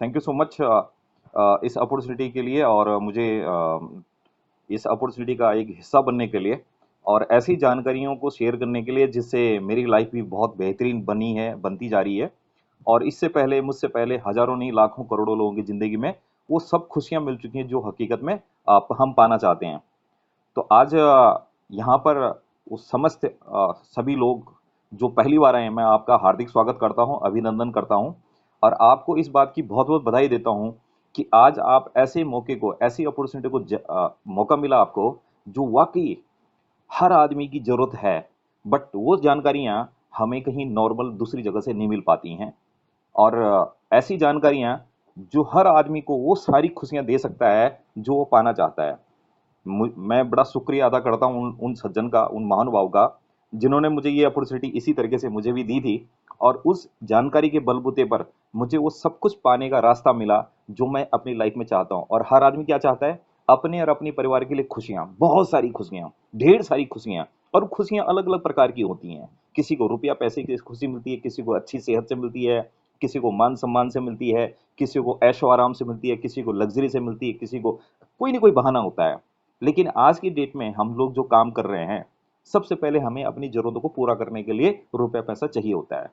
Thank you so much इस opportunity के लिए और मुझे इस अपॉर्चुनिटी का एक हिस्सा बनने के लिए और ऐसी जानकारियों को शेयर करने के लिए जिससे मेरी लाइफ भी बहुत बेहतरीन बनी है, बनती जा रही है। और इससे पहले मुझसे पहले हज़ारों नहीं लाखों करोड़ों लोगों की ज़िंदगी में वो सब खुशियाँ मिल चुकी हैं जो हकीकत में हम पाना चाहते हैं। तो आज यहाँ पर वो समस्त सभी लोग जो पहली बार आए हैं, मैं आपका हार्दिक स्वागत करता हूँ, अभिनंदन करता हूँ और आपको इस बात की बहुत-बहुत बधाई देता हूँ कि आज आप ऐसे मौके को, ऐसी अपॉर्चुनिटी को मौका मिला आपको, जो वाक़ई हर आदमी की ज़रूरत है। बट वो जानकारियाँ हमें कहीं नॉर्मल दूसरी जगह से नहीं मिल पाती हैं और ऐसी जानकारियाँ जो हर आदमी को वो सारी खुशियाँ दे सकता है, जो वो पाना चाहता है। मैं बड़ा शुक्रिया अदा करता हूँ उन उन सज्जन का, उन महानुभाव का, जिन्होंने मुझे ये अपॉर्चुनिटी इसी तरीके से मुझे भी दी थी और उस जानकारी के बलबूते पर मुझे वो सब कुछ पाने का रास्ता मिला, जो मैं अपनी लाइफ में चाहता हूँ। और हर आदमी क्या चाहता है? अपने और अपने परिवार के लिए खुशियाँ, बहुत सारी खुशियाँ, ढेर सारी खुशियाँ और खुशियाँ अलग-अलग प्रकार की होती हैं। किसी को रुपया पैसे की खुशी मिलती है, किसी को अच्छी सेहत से मिलती है, किसी को मान-सम्मान से मिलती है, किसी को ऐशो-आराम से मिलती है, किसी को लग्ज़री से मिलती है, किसी को कोई न कोई बहाना होता है। लेकिन आज की डेट में हम लोग जो काम कर रहे हैं, सबसे पहले हमें अपनी ज़रूरतों को पूरा करने के लिए रुपया पैसा चाहिए होता है।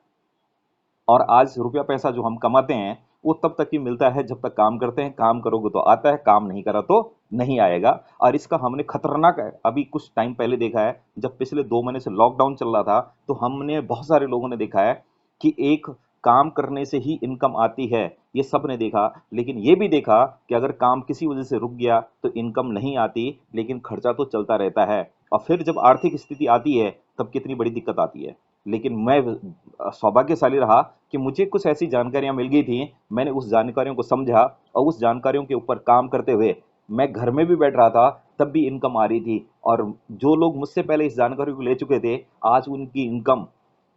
और आज रुपया पैसा जो हम कमाते हैं, वो तब तक ही मिलता है जब तक काम करते हैं। काम करोगे तो आता है, काम नहीं करा तो नहीं आएगा। और इसका हमने खतरनाक है अभी कुछ टाइम पहले देखा है, जब पिछले 2 महीने से लॉकडाउन चल रहा था, तो हमने बहुत सारे लोगों ने देखा है कि एक काम करने से ही इनकम आती है, ये सबने देखा। लेकिन ये भी देखा कि अगर काम किसी वजह से रुक गया, तो इनकम नहीं आती, लेकिन खर्चा तो चलता रहता है। और फिर जब आर्थिक स्थिति आती है, तब कितनी बड़ी दिक्कत आती है। लेकिन मैं सौभाग्यशाली रहा कि मुझे कुछ ऐसी जानकारियाँ मिल गई थी, मैंने उस जानकारियों को समझा और उस जानकारियों के ऊपर काम करते हुए मैं घर में भी बैठ रहा था, तब भी इनकम आ रही थी। और जो लोग मुझसे पहले इस जानकारी को ले चुके थे, आज उनकी इनकम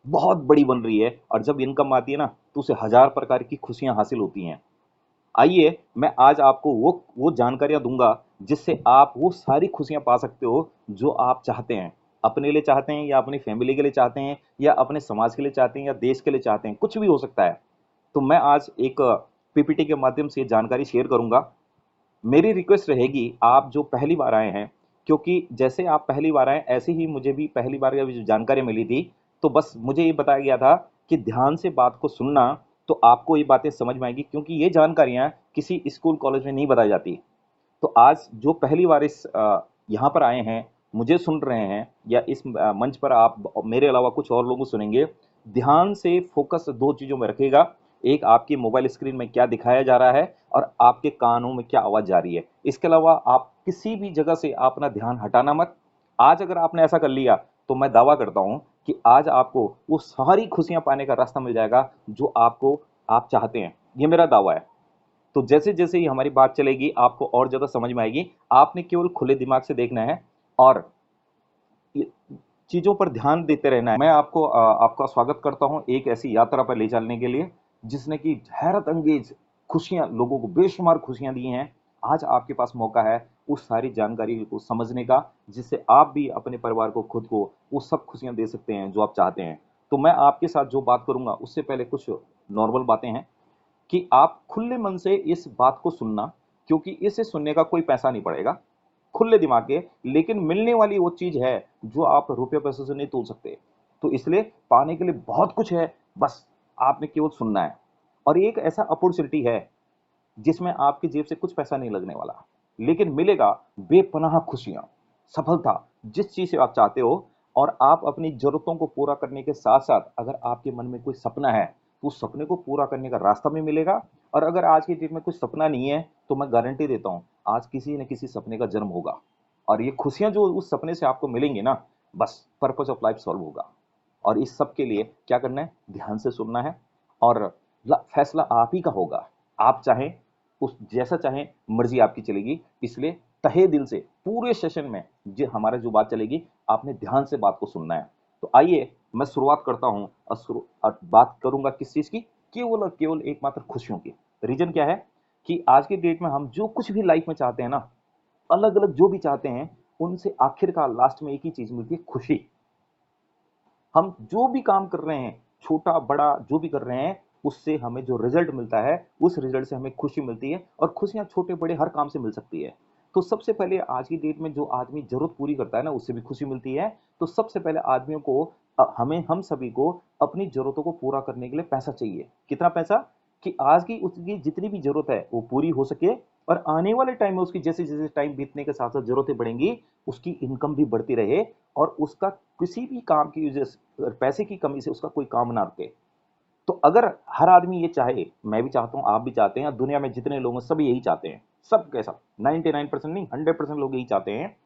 बहुत बड़ी बन रही है और जब इनकम आती है ना, तो उसे हज़ार प्रकार की खुशियाँ हासिल होती हैं। आइए, मैं आज आपको वो जानकारियाँ दूँगा, जिससे आप वो सारी खुशियाँ पा सकते हो, जो आप चाहते हैं। अपने लिए चाहते हैं या अपनी फैमिली के लिए चाहते हैं या अपने समाज के लिए चाहते हैं या देश के लिए चाहते हैं, कुछ भी हो सकता है। तो मैं आज एक पीपीटी के माध्यम से जानकारी शेयर करूँगा। मेरी रिक्वेस्ट रहेगी, आप जो पहली बार आए हैं, क्योंकि जैसे आप पहली बार आए, ऐसे ही मुझे भी पहली बार जब जो जानकारी मिली थी, तो बस मुझे ये बताया गया था कि ध्यान से बात को सुनना, तो आपको ये बातें समझ में आएँगी क्योंकि ये जानकारियाँ किसी स्कूल, कॉलेज में नहीं बताई जाती। तो आज जो पहली बार इस यहाँ पर आए हैं, मुझे सुन रहे हैं या इस मंच पर आप मेरे अलावा कुछ और लोगों को सुनेंगे, ध्यान से फ़ोकस 2 चीज़ों में रखिएगा। एक आपकी मोबाइल स्क्रीन में क्या दिखाया जा रहा है और आपके कानों में क्या आवाज़ जा रही है। इसके अलावा आप किसी भी जगह से अपना ध्यान हटाना मत। आज अगर आपने ऐसा कर लिया, तो मैं दावा करता हूँ कि आज आपको वो सारी खुशियाँ पाने का रास्ता मिल जाएगा, जो आप चाहते हैं। ये मेरा दावा है। तो जैसे-जैसे ही हमारी बात चलेगी, आपको और ज़्यादा समझ में आएगी। आपने केवल खुले दिमाग से देखना है और ये चीज़ों पर ध्यान देते रहना है। मैं आपको आपका स्वागत करता हूँ एक ऐसी यात्रा पर ले चलने के लिए, जिसने कि हैरत-अंगेज़ खुशियाँ लोगों को बेशुमार खुशियाँ दी हैं। आज आपके पास मौका है उस सारी जानकारी को समझने का, जिससे आप भी अपने परिवार को, खुद को वो सब खुशियाँ दे सकते हैं, जो आप चाहते हैं। तो मैं आपके साथ जो बात करूँगा, उससे पहले कुछ नॉर्मल बातें हैं। कि आप खुले मन से इस बात को सुनना, क्योंकि इसे सुनने का कोई पैसा नहीं पड़ेगा, खुले दिमाग के, लेकिन मिलने वाली वो चीज़ है जो आप रुपये पैसों से नहीं तोल सकते। तो इसलिए पाने के लिए बहुत कुछ है, बस आपने केवल सुनना है। और ये एक ऐसा अपॉर्चुनिटी है जिसमें आपकी जेब से कुछ पैसा नहीं लगने वाला, लेकिन मिलेगा बेपनाह खुशियाँ, सफलता, जिस चीज़ से आप चाहते हो। और आप अपनी ज़रूरतों को पूरा करने के साथ-साथ अगर आपके मन में कोई सपना है, तो उस सपने को पूरा करने का रास्ता भी मिलेगा। और अगर आज की डेट में कुछ सपना नहीं है, तो मैं गारंटी देता हूँ, आज किसी न किसी सपने का जन्म होगा। और ये खुशियाँ जो उस सपने से आपको मिलेंगी ना, बस पर्पज़ ऑफ लाइफ़ सॉल्व होगा। और इस सब के लिए क्या करना है? ध्यान से सुनना है और फैसला आप ही का होगा। आप चाहें, उस जैसा चाहें, मर्ज़ी आपकी चलेगी। इसलिए तहे दिल से पूरे सेशन में हमारा जो बात चलेगी, आपने ध्यान से बात को सुनना है। तो आइए, मैं शुरुआत करता हूँ और बात करूँगा किस चीज़ की? केवल और केवल एकमात्र खुशियों की। रीज़न क्या है? कि आज की डेट में हम जो कुछ भी लाइफ़ में चाहते हैं ना, अलग-अलग जो भी चाहते हैं, उनसे आखिरकार लास्ट में एक ही चीज़ मिलती है, खुशी। हम जो भी काम कर रहे हैं, छोटा-बड़ा जो भी कर रहे हैं, उससे हमें जो रिजल्ट मिलता है, उस रिजल्ट से हमें खुशी मिलती है, और खुशियाँ छोटे-बड़े हर काम से मिल सकती है। तो सबसे पहले आज की डेट में जो आदमी ज़रूरत पूरी करता है ना, उससे भी खुशी मिलती है। तो सबसे पहले आदमियों को हमें हम सभी को अपनी ज़रूरतों को पूरा करने के लिए पैसा चाहिए। कितना पैसा? कि आज की उसकी जितनी भी ज़रूरत है, वो पूरी हो सके, और आने वाले टाइम में उसकी जैसे-जैसे टाइम बीतने के साथ-साथ ज़रूरतें बढ़ेंगी, उसकी इनकम भी बढ़ती रहे, और उसका किसी भी काम की वजह से पैसे की कमी से उसका कोई काम ना रुके। तो अगर हर आदमी ये चाहे, मैं भी चाहता हूँ, आप भी चाहते हैं, दुनिया में जितने लोग हैं सभी यही चाहते हैं, सब कैसा 99% नहीं, 100% लोग यही चाहते हैं।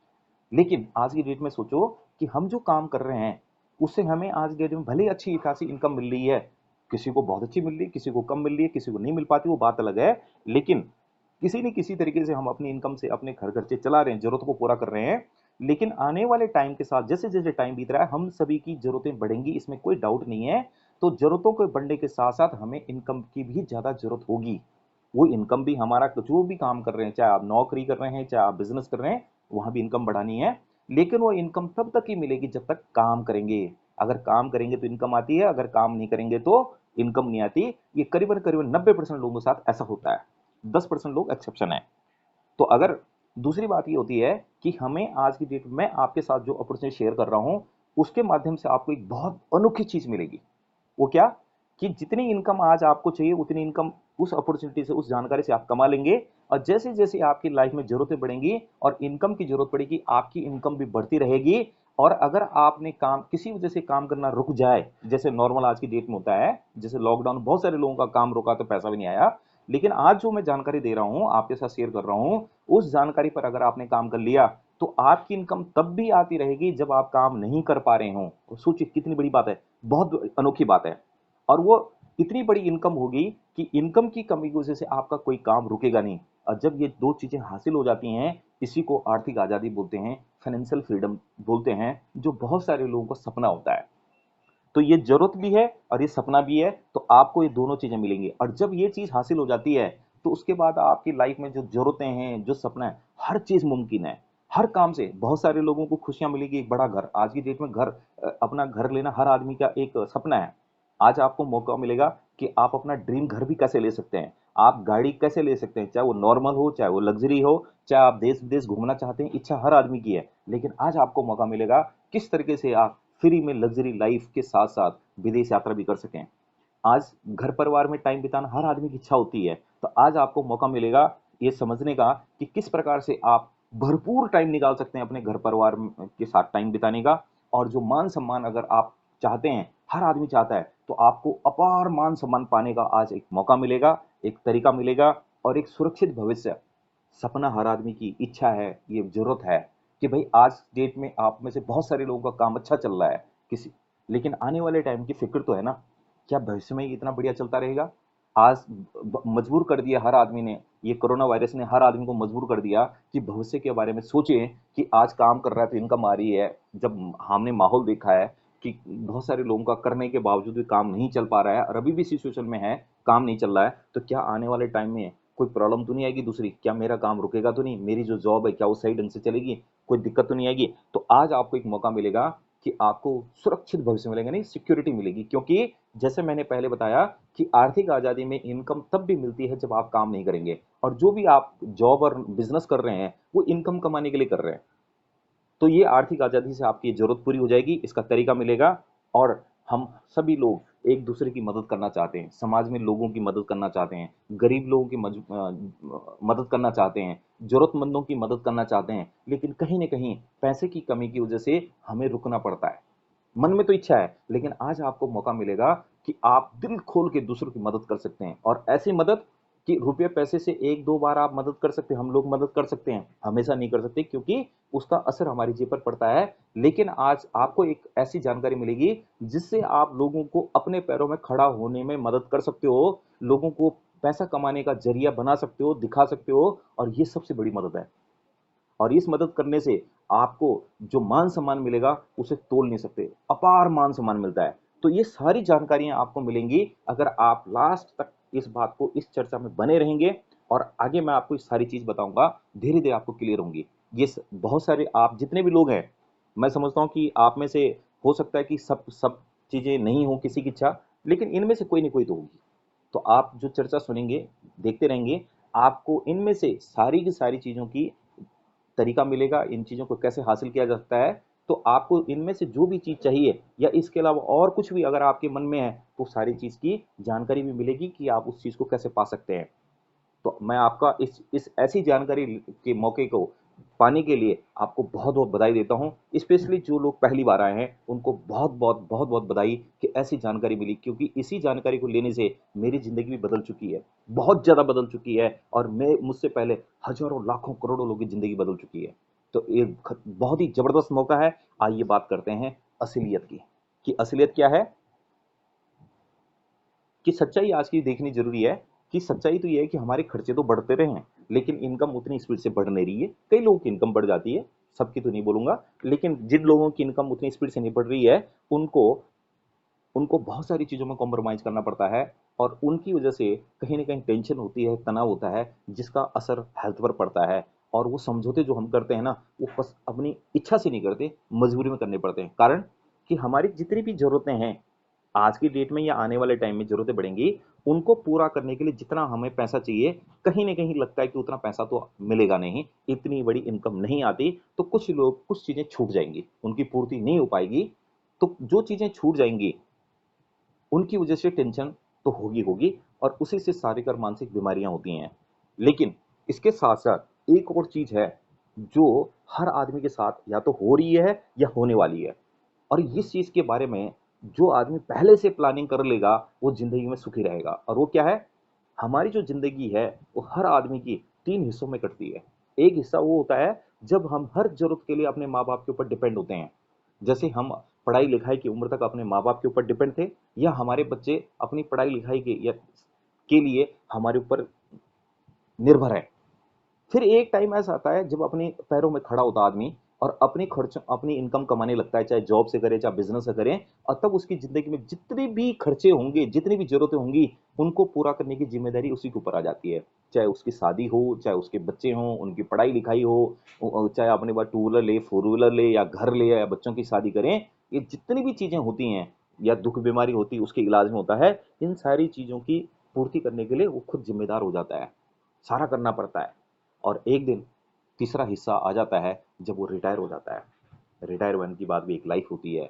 लेकिन आज की डेट में सोचो कि हम जो काम कर रहे हैं, उससे हमें आज की डेट में भले ही अच्छी खासी इनकम मिल रही है, किसी को बहुत अच्छी मिल रही है, किसी को कम मिल रही है, किसी को नहीं मिल पाती, वो बात अलग है। लेकिन किसी न किसी तरीके से हम अपनी इनकम से अपने घर खर्चे चला रहे हैं, ज़रूरतों को पूरा कर रहे हैं। लेकिन आने वाले टाइम के साथ जैसे-जैसे टाइम बीत रहा है, हम सभी की ज़रूरतें बढ़ेंगी, इसमें कोई डाउट नहीं है। तो ज़रूरतों के बढ़ने के साथ-साथ हमें इनकम की भी ज़्यादा ज़रूरत होगी। वो इनकम भी हमारा जो भी काम कर रहे हैं, चाहे आप नौकरी कर रहे हैं, चाहे आप बिज़नेस कर रहे हैं, वहाँ भी इनकम बढ़ानी है। लेकिन वो इनकम तब तक ही मिलेगी जब तक काम करेंगे। अगर काम करेंगे तो इनकम आती है, अगर काम नहीं करेंगे तो इनकम नहीं आती। ये करीबन-करीबन 90% लोगों के साथ ऐसा होता है। 10% लोग एक्सेप्शन है। तो अगर दूसरी बात ये होती है कि हमें आज की डेट में आपके साथ जो अपॉर्चुनिटी शेयर कर रहा हूं, उसके माध्यम से आपको एक बहुत अनोखी चीज मिलेगी। वो क्या? कि जितनी इनकम आज आपको चाहिए उतनी इनकम उस अपॉर्चुनिटी से, उस जानकारी से आप कमा लेंगे। और जैसे जैसे आपकी लाइफ में जरूरतें बढ़ेंगी और इनकम की जरूरत पड़ेगी, आपकी इनकम भी बढ़ती रहेगी। और अगर आपने काम किसी वजह से काम करना रुक जाए, जैसे नॉर्मल आज की डेट में होता है, जैसे लॉकडाउन बहुत सारे लोगों का काम रुका तो पैसा भी नहीं आया। लेकिन आज जो मैं जानकारी दे रहा हूं, आपके साथ शेयर कर रहा हूं, उस जानकारी पर अगर आपने काम कर लिया तो आपकी इनकम तब भी आती रहेगी जब आप काम नहीं कर पा रहे हो। सोचिए कितनी बड़ी बात है, बहुत अनोखी बात है। और वो इतनी बड़ी इनकम होगी कि इनकम की कमी की वजह से आपका कोई काम रुकेगा नहीं। और जब ये दो चीजें हासिल हो जाती हैं, इसी को आर्थिक आजादी बोलते हैं, फाइनेंशियल फ्रीडम बोलते हैं, जो बहुत सारे लोगों का सपना होता है। तो ये जरूरत भी है और ये सपना भी है, तो आपको ये दोनों चीजें मिलेंगी। और जब ये चीज हासिल हो जाती है, तो उसके बाद आपकी लाइफ में जो जरूरतें हैं, जो सपना है, हर चीज मुमकिन है। हर काम से बहुत सारे लोगों को खुशियां मिलेगी। एक बड़ा घर, आज की डेट में घर, अपना घर लेना हर आदमी का एक सपना है। आज आपको मौका मिलेगा कि आप अपना ड्रीम घर भी कैसे ले सकते हैं, आप गाड़ी कैसे ले सकते हैं, चाहे वो नॉर्मल हो, चाहे वो लग्जरी हो, चाहे आप देश विदेश घूमना चाहते हैं, इच्छा हर आदमी की है। लेकिन आज आपको मौका मिलेगा किस तरीके से आप फ्री में लग्जरी लाइफ के साथ साथ विदेश यात्रा भी कर सकें। आज घर परिवार में टाइम बिताना हर आदमी की इच्छा होती है। तो आज आपको मौका मिलेगा ये समझने का कि किस प्रकार से आप भरपूर टाइम निकाल सकते हैं अपने घर परिवार के साथ टाइम बिताने का। और जो मान सम्मान अगर आप चाहते हैं, हर आदमी चाहता है, तो आपको अपार मान सम्मान पाने का आज एक मौका मिलेगा, एक तरीका मिलेगा, और एक सुरक्षित भविष्य। सपना हर आदमी की इच्छा है, ये जरूरत है कि भाई आज डेट में आप में से बहुत सारे लोगों का काम अच्छा चल रहा है किसी, लेकिन आने वाले टाइम की फिक्र तो है ना, क्या भविष्य में इतना बढ़िया चलता रहेगा? आज मजबूर कर दिया हर आदमी ने, ये कोरोना वायरस ने हर आदमी को मजबूर कर दिया कि भविष्य के बारे में सोचें कि आज काम कर रहा है तो इनकम आ रही है। जब हमने माहौल देखा है कि बहुत सारे लोगों का करने के बावजूद भी काम नहीं चल पा रहा है और अभी भी सिचुएशन में है, काम नहीं चल रहा है, तो क्या आने वाले टाइम में कोई प्रॉब्लम तो नहीं आएगी दूसरी? क्या मेरा काम रुकेगा तो नहीं? मेरी जो जॉब है क्या वो सही ढंग से चलेगी? कोई दिक्कत तो नहीं आएगी? तो आज आपको एक मौका मिलेगा कि आपको सुरक्षित भविष्य मिलेगा, नहीं सिक्योरिटी मिलेगी। क्योंकि जैसे मैंने पहले बताया कि आर्थिक आज़ादी में इनकम तब भी मिलती है जब आप काम नहीं करेंगे। और जो भी आप जॉब और बिजनेस कर रहे हैं, वो इनकम कमाने के लिए कर रहे हैं। तो ये आर्थिक आज़ादी से आपकी ज़रूरत पूरी हो जाएगी, इसका तरीका मिलेगा। और हम सभी लोग एक दूसरे की मदद करना चाहते हैं, समाज में लोगों की मदद करना चाहते हैं, गरीब लोगों की मदद करना चाहते हैं, ज़रूरतमंदों की मदद करना चाहते हैं। लेकिन कहीं न कहीं पैसे की कमी की वजह से हमें रुकना पड़ता है। मन में तो इच्छा है, लेकिन आज आपको मौका मिलेगा कि आप दिल खोल के दूसरों की मदद कर सकते हैं। और ऐसी मदद कि रुपये पैसे से एक दो बार आप मदद कर सकते हैं, हम लोग मदद कर सकते हैं, हमेशा नहीं कर सकते, क्योंकि उसका असर हमारी जेब पर पड़ता है। लेकिन आज आपको एक ऐसी जानकारी मिलेगी जिससे आप लोगों को अपने पैरों में खड़ा होने में मदद कर सकते हो, लोगों को पैसा कमाने का जरिया बना सकते हो, दिखा सकते हो। और ये सबसे बड़ी मदद है। और इस मदद करने से आपको जो मान सम्मान मिलेगा उसे तोल नहीं सकते, अपार मान सम्मान मिलता है। तो ये सारी जानकारियां आपको मिलेंगी अगर आप लास्ट तक इस बात को, इस चर्चा में बने रहेंगे। और आगे मैं आपको इस सारी चीज बताऊंगा, धीरे धीरे आपको क्लियर होंगी। बहुत सारे आप जितने भी लोग हैं, मैं समझता हूं कि आप में से हो सकता है कि सब सब चीजें नहीं हो किसी की इच्छा, लेकिन इनमें से कोई ना कोई तो होगी। तो आप जो चर्चा सुनेंगे, देखते रहेंगे, आपको इनमें से सारी की सारी चीज़ों की तरीका मिलेगा, इन चीज़ों को कैसे हासिल किया जा सकता है। तो आपको इनमें से जो भी चीज़ चाहिए या इसके अलावा और कुछ भी अगर आपके मन में है, तो सारी चीज़ की जानकारी भी मिलेगी कि आप उस चीज़ को कैसे पा सकते हैं। तो मैं आपका इस ऐसी जानकारी के मौके को पाने के लिए आपको बहुत-बहुत बधाई देता हूँ। स्पेशली जो लोग पहली बार आए हैं, उनको बहुत-बहुत, बहुत-बहुत बधाई कि ऐसी जानकारी मिली, क्योंकि इसी जानकारी को लेने से मेरी ज़िंदगी भी बदल चुकी है। बहुत ज़्यादा बदल चुकी है और मैं मुझसे पहले हज़ारों, लाखों, करोड़ों लोगों की ज़िंदगी बदल चुकी है। तो एक बहुत ही ज़बरदस्त मौका है। आइए बात करते हैं असलियत की, कि असलियत क्या है? कि सच्चाई आज की देखनी ज़रूरी है, कि सच्चाई तो ये है कि हमारे खर्चे तो बढ़ते रहे हैं, लेकिन इनकम उतनी स्पीड से बढ़ नहीं रही है। कई लोगों की इनकम बढ़ जाती है, सबकी तो नहीं बोलूँगा, लेकिन जिन लोगों की इनकम उतनी स्पीड से नहीं बढ़ रही है, उनको उनको बहुत सारी चीज़ों में कॉम्प्रोमाइज़ करना पड़ता है और उनकी वजह से कहीं न कहीं टेंशन होती है, तनाव होता है, जिसका असर हेल्थ पर पड़ता है। और वो समझौते जो हम करते हैं ना, वो बस अपनी इच्छा से नहीं करते, मजबूरी में करने पड़ते हैं। कारण कि हमारी जितनी भी ज़रूरतें हैं, आज की डेट में या आने वाले टाइम में ज़रूरतें बढ़ेंगी, उनको पूरा करने के लिए जितना हमें पैसा चाहिए, कहीं न कहीं लगता है कि उतना पैसा तो मिलेगा नहीं, इतनी बड़ी इनकम नहीं आती, तो कुछ चीज़ें छूट जाएँगी, उनकी पूर्ति नहीं हो पाएगी। तो जो चीज़ें छूट जाएँगी, उनकी वजह से टेंशन तो होगी और उसी से शारीरिक और मानसिक बीमारियां होती हैं। लेकिन इसके साथ साथ एक और चीज है जो हर आदमी के साथ या तो हो रही है या होने वाली है, और इस चीज के बारे में जो आदमी पहले से प्लानिंग कर लेगा वो जिंदगी में सुखी रहेगा। और वो क्या है? हमारी जो ज़िंदगी है, वो हर आदमी की 3 हिस्सों में कटती है। एक हिस्सा वो होता है, जब हम हर ज़रूरत के लिए अपने माँ-बाप के ऊपर डिपेंड होते हैं। जैसे हम पढ़ाई-लिखाई की उम्र तक अपने माँ-बाप के ऊपर डिपेंड थे, या हमारे बच्चे अपनी पढ़ाई-लिखाई के लिए हमारे ऊपर निर्भर हैं। फिर एक टाइम ऐसा आता है जब अपने पैरों में खड़ा होता आदमी और अपने खर्च अपनी इनकम कमाने लगता है, चाहे जॉब से करे चाहे बिजनेस से करे, और तब उसकी जिंदगी में जितने भी खर्चे होंगे, जितनी भी जरूरतें होंगी, उनको पूरा करने की जिम्मेदारी उसी के ऊपर आ जाती है। चाहे उसकी शादी हो, चाहे उसके बच्चे हों, उनकी पढ़ाई लिखाई हो, चाहे अपने पास टू व्हीलर ले, फोर व्हीलर ले, या घर ले, या बच्चों की शादी करें, ये जितनी भी चीजें होती हैं या दुख बीमारी होती है उसके इलाज में होता है, इन सारी चीजों की पूर्ति करने के लिए वो खुद जिम्मेदार हो जाता है, सारा करना पड़ता है। और एक दिन तीसरा हिस्सा आ जाता है जब वो रिटायर हो जाता है। रिटायरमेंट की बाद भी एक लाइफ होती है,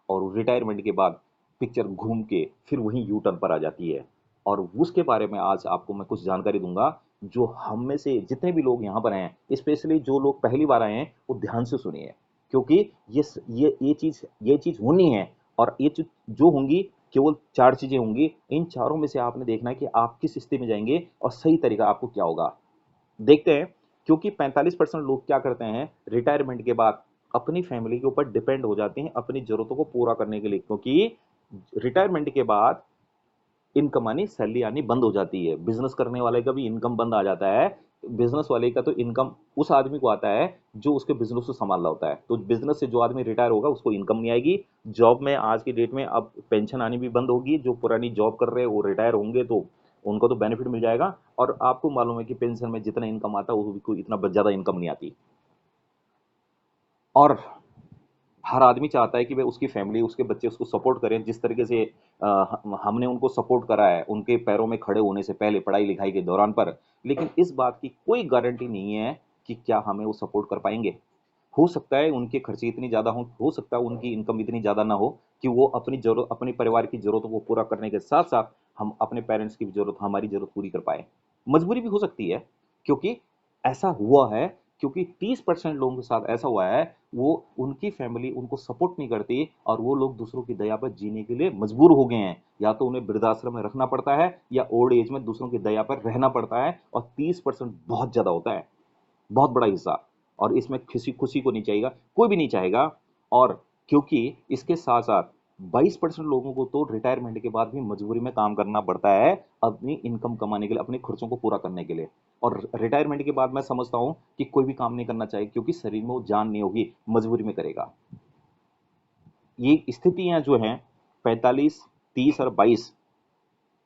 और रिटायरमेंट के बाद पिक्चर घूम के फिर वहीं यू टर्न पर आ जाती है। और उसके बारे में आज आपको मैं कुछ जानकारी दूंगा, जो हम में से जितने भी लोग यहाँ पर हैं, स्पेशली जो लोग पहली बार आए हैं, वो ध्यान से सुनिए, क्योंकि ये चीज़ होनी है। और ये चीज़ जो होंगी, केवल 4 चीज़ें होंगी, इन चारों में से आपने देखना है कि आप किस स्थिति में जाएंगे और सही तरीका आपको क्या होगा। देखते हैं, क्योंकि 45% लोग क्या करते हैं रिटायरमेंट के बाद, अपनी फैमिली के ऊपर डिपेंड हो जाते हैं अपनी ज़रूरतों को पूरा करने के लिए, क्योंकि रिटायरमेंट के बाद इनकम आनी, सैलरी आनी बंद हो जाती है। बिजनेस करने वाले का भी इनकम बंद आ जाता है। बिजनेस वाले का तो इनकम उस आदमी को आता है जो उसके बिजनेस को संभाल रहा होता है। तो बिजनेस से जो आदमी रिटायर होगा उसको इनकम नहीं आएगी। जॉब में आज की डेट में अब पेंशन आनी भी बंद होगी। जो पुरानी जॉब कर रहे हैं वो रिटायर होंगे तो उनको तो बेनिफिट मिल जाएगा, और आपको मालूम है कि पेंशन में जितना इनकम आता है वो भी कोई इतना ज़्यादा इनकम नहीं आती। और हर आदमी चाहता है कि भाई उसकी फैमिली, उसके बच्चे उसको सपोर्ट करें जिस तरीके से हमने उनको सपोर्ट करा है उनके पैरों में खड़े होने से पहले पढ़ाई लिखाई के दौरान पर। लेकिन इस बात की कोई गारंटी नहीं है कि क्या हमें वो सपोर्ट कर पाएंगे। हो सकता है उनके खर्चे इतनी ज़्यादा हों, हो सकता है उनकी इनकम इतनी ज़्यादा ना हो कि वो अपने परिवार की ज़रूरतों को पूरा करने के साथ साथ हम अपने पेरेंट्स की भी ज़रूरत, हमारी ज़रूरत पूरी कर पाएँ। मजबूरी भी हो सकती है, क्योंकि ऐसा हुआ है, क्योंकि 30% लोगों के साथ ऐसा हुआ है, वो उनकी फैमिली उनको सपोर्ट नहीं करती और वो लोग दूसरों की दया पर जीने के लिए मजबूर हो गए हैं। या तो उन्हें वृद्धाश्रम में रखना पड़ता है या ओल्ड एज में दूसरों की दया पर रहना पड़ता है, और 30% बहुत ज़्यादा होता है, बहुत बड़ा हिस्सा। और इसमें किसी खुशी को नहीं चाहेगा, कोई भी नहीं चाहेगा। और क्योंकि इसके साथ साथ 22% लोगों को तो रिटायरमेंट के बाद भी मजबूरी में काम करना पड़ता है, अपनी इनकम कमाने के लिए, अपने खर्चों को पूरा करने के लिए। और रिटायरमेंट के बाद मैं समझता हूँ कि कोई भी काम नहीं करना चाहिए, क्योंकि शरीर में वो जान नहीं होगी, मजबूरी में करेगा। ये स्थितियां जो हैं 45, 30 और 22,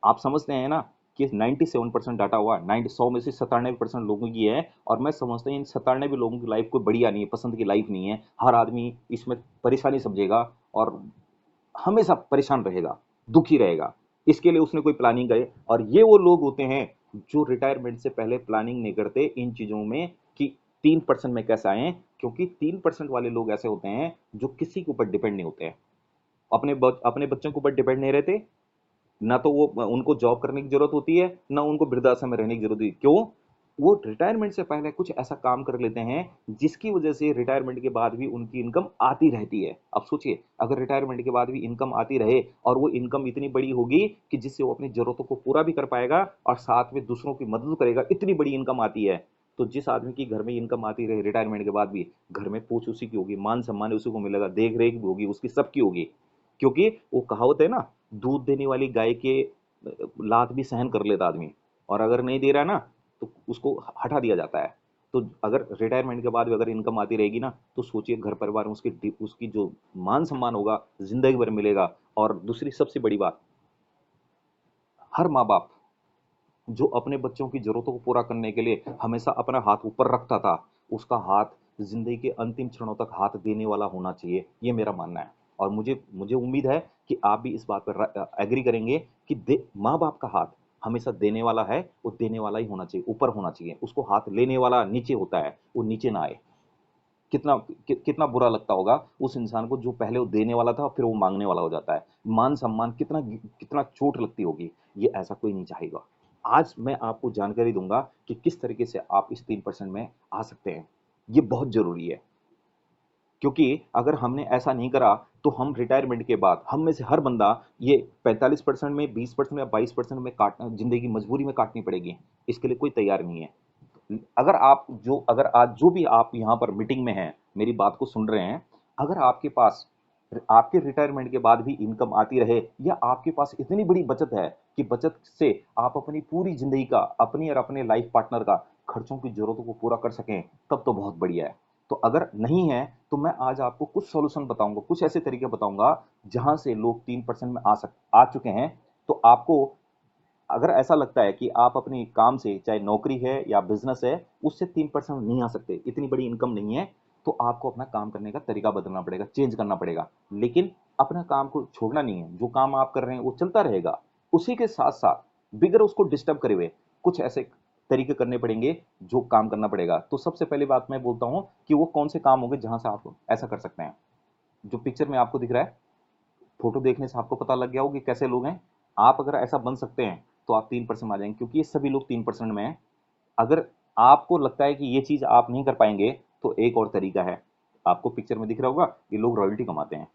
आप समझते हैं ना कि 97% डाटा हुआ, 100 में से 97% लोगों की है। और मैं समझता हूँ इन 97 लोगों की लाइफ कोई बढ़िया नहीं है, पसंद की लाइफ नहीं है। हर आदमी इसमें परेशानी समझेगा और हमेशा परेशान रहेगा, दुखी रहेगा। इसके लिए उसने कोई प्लानिंग करे। और ये वो लोग होते हैं जो रिटायरमेंट से पहले प्लानिंग नहीं करते इन चीजों में कि 3% में कैसे आए, क्योंकि 3% वाले लोग ऐसे होते हैं जो किसी के ऊपर डिपेंड नहीं होते हैं, अपने बच्चों के ऊपर डिपेंड नहीं रहते, ना तो वो उनको जॉब करने की जरूरत होती है, ना उनको वृद्धाश्रम में रहने की जरूरत होती है। क्यों? वो रिटायरमेंट से पहले कुछ ऐसा काम कर लेते हैं जिसकी वजह से रिटायरमेंट के बाद भी उनकी इनकम आती रहती है। अब सोचिए, अगर रिटायरमेंट के बाद भी इनकम आती रहे और वो इनकम इतनी बड़ी होगी कि जिससे वो अपनी जरूरतों को पूरा भी कर पाएगा और साथ में दूसरों की मदद करेगा, इतनी बड़ी इनकम आती है, तो जिस आदमी की घर में इनकम आती रहे रिटायरमेंट के बाद भी, घर में पूछ उसी की होगी, मान सम्मान उसी को मिलेगा, देख रेख भी होगी उसकी, सबकी होगी। क्योंकि वो कहावत है ना, दूध देने वाली गाय के लात भी सहन कर लेता आदमी, और अगर नहीं दे रहा है ना तो उसको हटा दिया जाता है। तो अगर रिटायरमेंट के बाद भी अगर इनकम आती रहेगी ना, तो सोचिए घर परिवार में उसकी उसकी जो मान सम्मान होगा जिंदगी भर मिलेगा। और दूसरी सबसे बड़ी बात, हर माँ बाप जो अपने बच्चों की जरूरतों को पूरा करने के लिए हमेशा अपना हाथ ऊपर रखता था, उसका हाथ जिंदगी के अंतिम क्षणों तक हाथ देने वाला होना चाहिए, ये मेरा मानना है। और मुझे मुझे उम्मीद है कि आप भी इस बात पर एग्री करेंगे कि माँ बाप का हाथ हमेशा देने वाला है, वो देने वाला ही होना चाहिए, ऊपर होना चाहिए। उसको हाथ लेने वाला नीचे होता है, वो नीचे ना आए। कितना बुरा लगता होगा उस इंसान को जो पहले वो देने वाला था फिर वो मांगने वाला हो जाता है। मान सम्मान कितना कितना चोट लगती होगी, ये ऐसा कोई नहीं चाहेगा। आज मैं आपको जानकारी दूंगा कि किस तरीके से आप इस 3% में आ सकते हैं। ये बहुत जरूरी है, क्योंकि अगर हमने ऐसा नहीं करा तो हम रिटायरमेंट के बाद हम में से हर बंदा ये 45% में, 20% या 22% में काट जिंदगी मजबूरी में काटनी पड़ेगी। इसके लिए कोई तैयार नहीं है। अगर आज जो भी आप यहाँ पर मीटिंग में हैं, मेरी बात को सुन रहे हैं, अगर आपके पास आपके रिटायरमेंट के बाद भी इनकम आती रहे, या आपके पास इतनी बड़ी बचत है कि बचत से आप अपनी पूरी जिंदगी का, अपनी और अपने लाइफ पार्टनर का खर्चों की जरूरतों को पूरा कर सकें, तब तो बहुत बढ़िया है। तो अगर नहीं है तो मैं आज आपको कुछ सॉल्यूशन बताऊंगा, कुछ ऐसे तरीके बताऊंगा जहां से लोग 3% में आ चुके हैं। तो आपको अगर ऐसा लगता है कि आप अपनी काम से, चाहे नौकरी है या बिजनेस है, उससे 3% नहीं आ सकते, इतनी बड़ी इनकम नहीं है, तो आपको अपना काम करने का तरीका बदलना पड़ेगा, चेंज करना पड़ेगा। लेकिन अपना काम को छोड़ना नहीं है, जो काम आप कर रहे हैं वो चलता रहेगा, उसी के साथ साथ बिगर उसको डिस्टर्ब करे हुए कुछ ऐसे तरीके करने पड़ेंगे जो काम करना पड़ेगा। तो सबसे पहली बात मैं बोलता हूं कि वो कौन से काम होंगे जहां से आप ऐसा कर सकते हैं। जो पिक्चर में आपको दिख रहा है, फोटो देखने से आपको पता लग गया होगा कि कैसे लोग हैं। आप अगर ऐसा बन सकते हैं तो आप 3% में आ जाएंगे, क्योंकि ये सभी लोग 3% में हैं। अगर आपको लगता है कि ये चीज आप नहीं कर पाएंगे, तो एक और तरीका है। आपको पिक्चर में दिख रहा होगा, ये लोग रॉयल्टी कमाते हैं।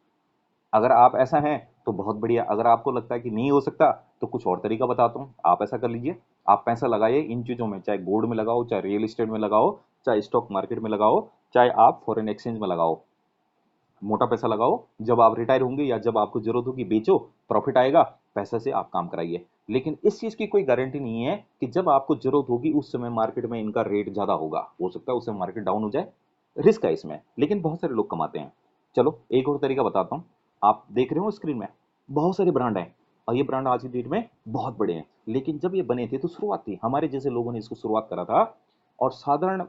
अगर आप ऐसा हैं तो बहुत बढ़िया। अगर आपको लगता है कि नहीं हो सकता, तो कुछ और तरीका बताता हूँ, आप ऐसा कर लीजिए। आप पैसा लगाइए इन चीजों में, चाहे गोल्ड में लगाओ, चाहे रियल एस्टेट में लगाओ, चाहे स्टॉक मार्केट में लगाओ, चाहे आप फॉरेन एक्सचेंज में लगाओ। मोटा पैसा लगाओ, जब आप रिटायर होंगे या जब आपको जरूरत होगी बेचो, प्रॉफिट आएगा, पैसे से आप काम कराइए। लेकिन इस चीज की कोई गारंटी नहीं है कि जब आपको जरूरत होगी उस समय मार्केट में इनका रेट ज्यादा होगा, हो सकता है उस समय मार्केट डाउन हो जाए, रिस्क है इसमें, लेकिन बहुत सारे लोग कमाते हैं। चलो एक और तरीका बताता हूँ। आप देख रहे हो स्क्रीन में बहुत सारे ब्रांड हैं, और ये ब्रांड आज की डेट में बहुत बड़े हैं, लेकिन जब ये बने थे तो शुरुआत थी, हमारे जैसे लोगों ने इसको शुरुआत करा था। और साधारण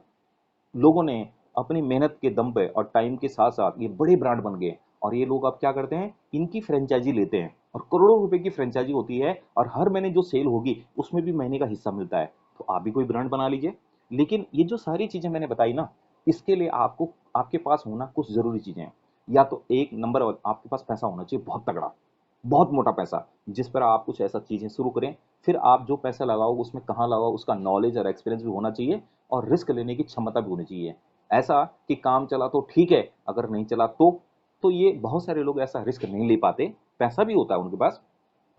लोगों ने अपनी मेहनत के दम पे और टाइम के साथ साथ ये बड़े ब्रांड बन गए। और ये लोग अब क्या करते हैं, इनकी फ्रेंचाइजी लेते हैं, और करोड़ों रुपए की फ्रेंचाइजी होती है, और हर महीने जो सेल होगी उसमें भी महीने का हिस्सा मिलता है। तो आप भी कोई ब्रांड बना लीजिए। लेकिन ये जो सारी चीजें मैंने बताई ना, इसके लिए आपको आपके पास होना कुछ जरूरी चीजें हैं। या तो एक नंबर आपके पास पैसा होना चाहिए बहुत तगड़ा, बहुत मोटा पैसा, जिस पर आप कुछ ऐसा चीजें शुरू करें। फिर आप जो पैसा लगाओ उसमें कहाँ लगाओ उसका नॉलेज और एक्सपीरियंस भी होना चाहिए, और रिस्क लेने की क्षमता भी होनी चाहिए। ऐसा कि काम चला तो ठीक है, अगर नहीं चला तो ये बहुत सारे लोग ऐसा रिस्क नहीं ले पाते। पैसा भी होता है उनके पास,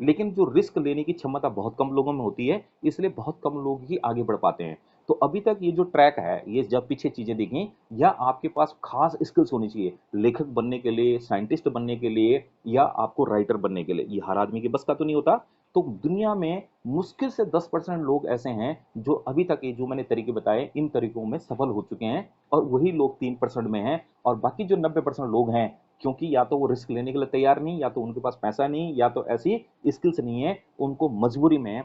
लेकिन जो रिस्क लेने की क्षमता बहुत कम लोगों में होती है, इसलिए बहुत कम लोग ही आगे बढ़ पाते हैं। तो अभी तक ये जो ट्रैक है, ये जब पीछे चीजें देखी, या आपके पास खास स्किल्स होनी चाहिए लेखक बनने के लिए, साइंटिस्ट बनने के लिए, या आपको राइटर बनने के लिए, ये हर आदमी के बस का तो नहीं होता। तो दुनिया में मुश्किल से 10% लोग ऐसे हैं जो अभी तक ये जो मैंने तरीके बताए इन तरीकों में सफल हो चुके हैं, और वही लोग 3% में हैं। और बाकी जो 90% लोग हैं, क्योंकि या तो वो रिस्क लेने के लिए तैयार नहीं, या तो उनके पास पैसा नहीं, या तो ऐसी स्किल्स नहीं है, उनको मजबूरी में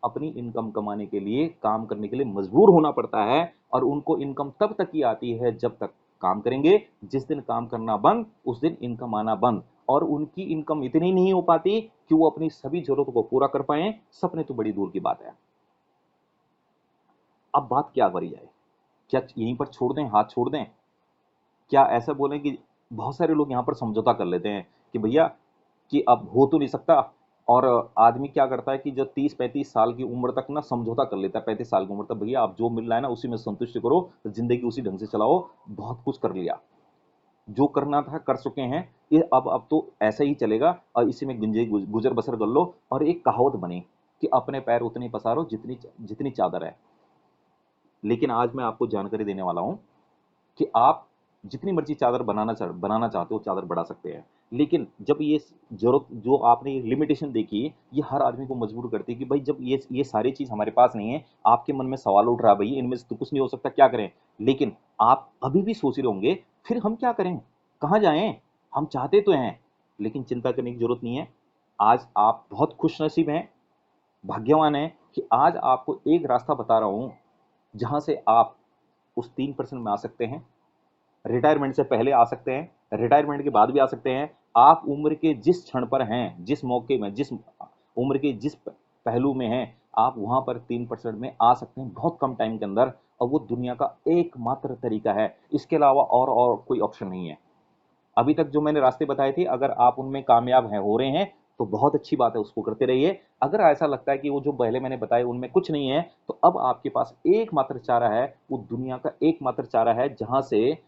अपनी इनकम कमाने के लिए, काम करने के लिए मजबूर होना पड़ता है। और उनको इनकम तब तक ही आती है जब तक काम करेंगे। जिस दिन काम करना बंद, उस दिन इनकम आना बंद। और उनकी इनकम इतनी नहीं हो पाती कि वो अपनी सभी जरूरतों को पूरा कर पाए। सपने तो बड़ी दूर की बात है। अब बात क्या करी जाए? क्या यहीं पर छोड़ दें, हाथ छोड़ दें? क्या ऐसा बोलें कि बहुत सारे लोग यहाँ पर समझौता कर लेते हैं कि भैया कि अब हो तो नहीं सकता। और आदमी क्या करता है कि जब 30-35 साल की उम्र तक ना समझौता कर लेता है, 35 साल की उम्र तक भैया आप जो मिल रहा है ना उसी में संतुष्ट करो, जिंदगी उसी ढंग से चलाओ, बहुत कुछ कर लिया, जो करना था कर चुके हैं, ये अब तो ऐसा ही चलेगा और इसी में गुजर बसर कर लो। और एक कहावत बनी कि अपने पैर उतनी पसारो जितनी जितनी चादर है। लेकिन आज मैं आपको जानकारी देने वाला हूं कि आप जितनी मर्जी चादर बनाना चाहते हो चादर बढ़ा सकते हैं। लेकिन जब ये जरूरत जो आपने ये लिमिटेशन देखी, ये हर आदमी को मजबूर करती है कि भाई जब ये सारी चीज हमारे पास नहीं है, आपके मन में सवाल उठ रहा है भाई इनमें से तो कुछ नहीं हो सकता, क्या करें? लेकिन आप अभी भी सोच रहे होंगे फिर हम क्या करें, कहाँ जाएं? हम चाहते तो हैं, लेकिन चिंता करने की जरूरत नहीं है। आज आप बहुत खुश नसीब हैं, भाग्यवान हैं कि आज आपको एक रास्ता बता रहा हूं जहां से आप उस 3% में आ सकते हैं। रिटायरमेंट से पहले आ सकते हैं, रिटायरमेंट के बाद भी आ सकते हैं। आप उम्र के जिस क्षण पर हैं, जिस मौके में, जिस उम्र के जिस पहलू में हैं, आप वहां पर 3% में आ सकते हैं बहुत कम टाइम के अंदर। और वो दुनिया का एकमात्र तरीका है, इसके अलावा और कोई ऑप्शन नहीं है। अभी तक जो मैंने रास्ते बताए थे, अगर आप उनमें कामयाब हैं, हो रहे हैं, तो बहुत अच्छी बात है, उसको करते रहिए। अगर ऐसा लगता है कि वो जो पहले मैंने बताए उनमें कुछ नहीं है, तो अब आपके पास एकमात्र चारा है, वो दुनिया का एकमात्र चारा है जहां से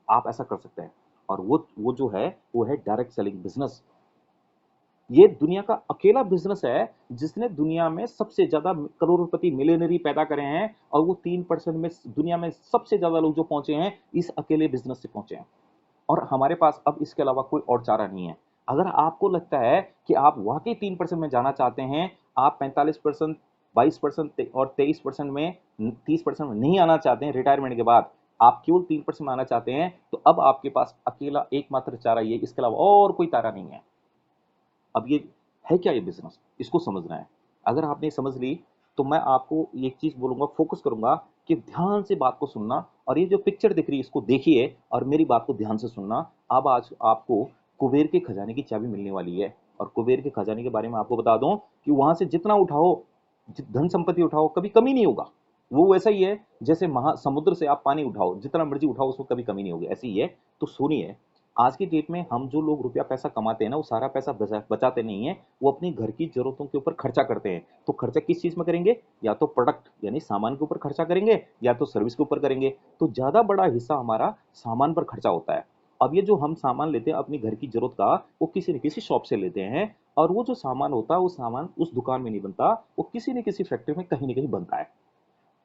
आप ऐसा कर सकते हैं। और वो जो है वो है डायरेक्ट सेलिंग बिजनेस। ये दुनिया का अकेला बिजनेस है जिसने दुनिया में सबसे ज्यादा करोड़पति मिलियनरी पैदा करे हैं। और वो 3% में दुनिया में सबसे ज्यादा लोग जो पहुंचे हैं इस अकेले बिजनेस से पहुंचे हैं। और हमारे पास अब इसके अलावा कोई और चारा नहीं है। अगर आपको लगता है कि आप वाकई 3% में जाना चाहते हैं, आप 45%, 22% और 23% में, 30% में नहीं आना चाहते हैं रिटायरमेंट के बाद, आप केवल 3% में आना चाहते हैं, तो अब आपके पास अकेला एकमात्र चारा ये, इसके अलावा और कोई चारा नहीं है। अब ये है क्या, ये बिजनेस, इसको समझना है। अगर आपने समझ ली तो मैं आपको एक चीज बोलूंगा, फोकस करूंगा कि ध्यान से बात को सुनना। और ये जो पिक्चर दिख रही है इसको देखिए और मेरी बात को ध्यान से सुनना। अब आज आपको कुबेर के खजाने की चाबी मिलने वाली है। और कुबेर के खजाने के बारे में आपको बता दूं कि वहां से जितना उठाओ, धन संपत्ति उठाओ, कभी कमी नहीं होगा। वो वैसा ही है जैसे महासमुद्र से आप पानी उठाओ, जितना मर्जी उठाओ, उसको कभी कमी नहीं होगी, ऐसी ही है। तो सुनिए, आज की डेट में हम जो लोग रुपया पैसा कमाते हैं ना, वो सारा पैसा बचाते नहीं है, वो अपनी घर की जरूरतों के ऊपर खर्चा करते हैं। तो खर्चा किस चीज में करेंगे? या तो प्रोडक्ट यानी सामान के ऊपर खर्चा करेंगे, या तो सर्विस के ऊपर करेंगे। तो ज्यादा बड़ा हिस्सा हमारा सामान पर खर्चा होता है। अब ये जो हम सामान लेते हैं अपनी घर की जरूरत का, वो किसी न किसी शॉप से लेते हैं। और वो जो सामान होता है, वो सामान उस दुकान में नहीं बनता, वो किसी न किसी फैक्ट्री में कहीं ना कहीं बनता है।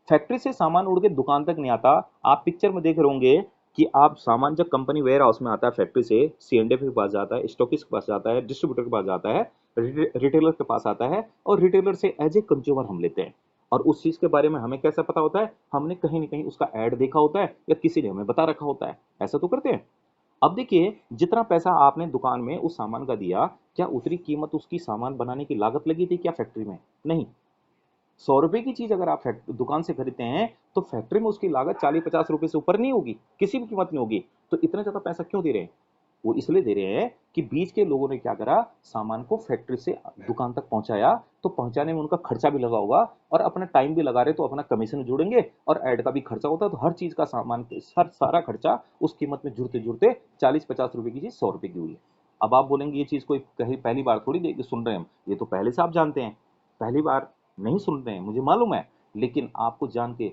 फैक्ट्री से सामान उड़ के दुकान तक नहीं आता। आप पिक्चर में देख रहे होंगे कि आप सामान जब कंपनी वेयर हाउस में आता है, फैक्ट्री से C&F के पास जाता है, स्टॉकिस्ट के पास जाता है, डिस्ट्रीब्यूटर के पास जाता है, रिटेलर के पास आता है, और रिटेलर से एज ए कंज्यूमर हम लेते हैं। और उस चीज के बारे में हमें कैसा पता होता है? हमने कहीं ना कहीं उसका ऐड देखा होता है या किसी ने हमें बता रखा होता है। ऐसा तो करते हैं। अब देखिए, जितना पैसा आपने दुकान में उस सामान का दिया, क्या उतनी कीमत उसकी सामान बनाने की लागत लगी थी क्या फैक्ट्री में? नहीं। 100 रुपए की चीज अगर आप दुकान से खरीदते हैं, तो फैक्ट्री में उसकी लागत 40-50 रुपए से ऊपर नहीं होगी, किसी भी कीमत नहीं होगी। तो इतना ज्यादा पैसा क्यों दे रहे हैं? वो इसलिए दे रहे हैं कि बीच के लोगों ने क्या करा, सामान को फैक्ट्री से दुकान तक पहुंचाया, तो पहुंचाने में उनका खर्चा भी लगा होगा, और अपना टाइम भी लगा रहे, तो अपना कमीशन जुड़ेंगे, और ऐड का भी खर्चा होता है। तो हर चीज का सामान, हर सारा खर्चा उस कीमत में जुड़ते जुड़ते 40-50 रुपए की चीज 100 रुपए की हुई है। अब आप बोलेंगे ये चीज कोई कहीं पहली बार थोड़ी सुन रहे हैं हम, ये तो पहले से आप जानते हैं। पहली बार नहीं सुन रहे हैं, मुझे मालूम है। लेकिन आपको जान के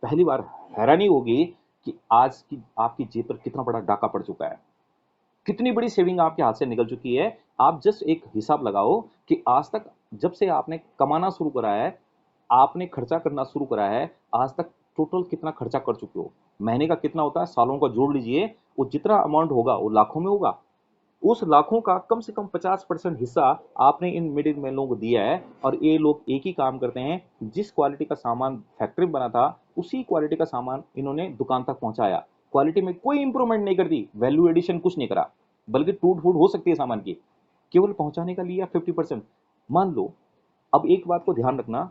पहली बार हैरानी होगी कि आज की आपकी जेब पर कितना बड़ा डाका पड़ चुका है, कितनी बड़ी सेविंग आपके हाथ से निकल चुकी है। आप जस्ट एक हिसाब लगाओ कि आज तक, जब से आपने कमाना शुरू करा है, आपने खर्चा करना शुरू करा है, आज तक टोटल कितना खर्चा कर चुके हो। महीने का कितना होता है, सालों का जोड़ लीजिए, वो जितना अमाउंट होगा वो लाखों में होगा। उस लाखों का कम से कम 50% हिस्सा आपने इन मिडिल मैनों को दिया है। और ये लोग एक ही काम करते हैं, जिस क्वालिटी का सामान फैक्ट्री में बना था, उसी क्वालिटी का सामान इन्होंने दुकान तक पहुंचाया। क्वालिटी में कोई इंप्रूवमेंट नहीं कर दी, वैल्यू एडिशन कुछ नहीं करा, बल्कि टूट फूट हो सकती है सामान की, केवल पहुंचाने का लिया 50%। मान लो, अब एक बात को ध्यान रखना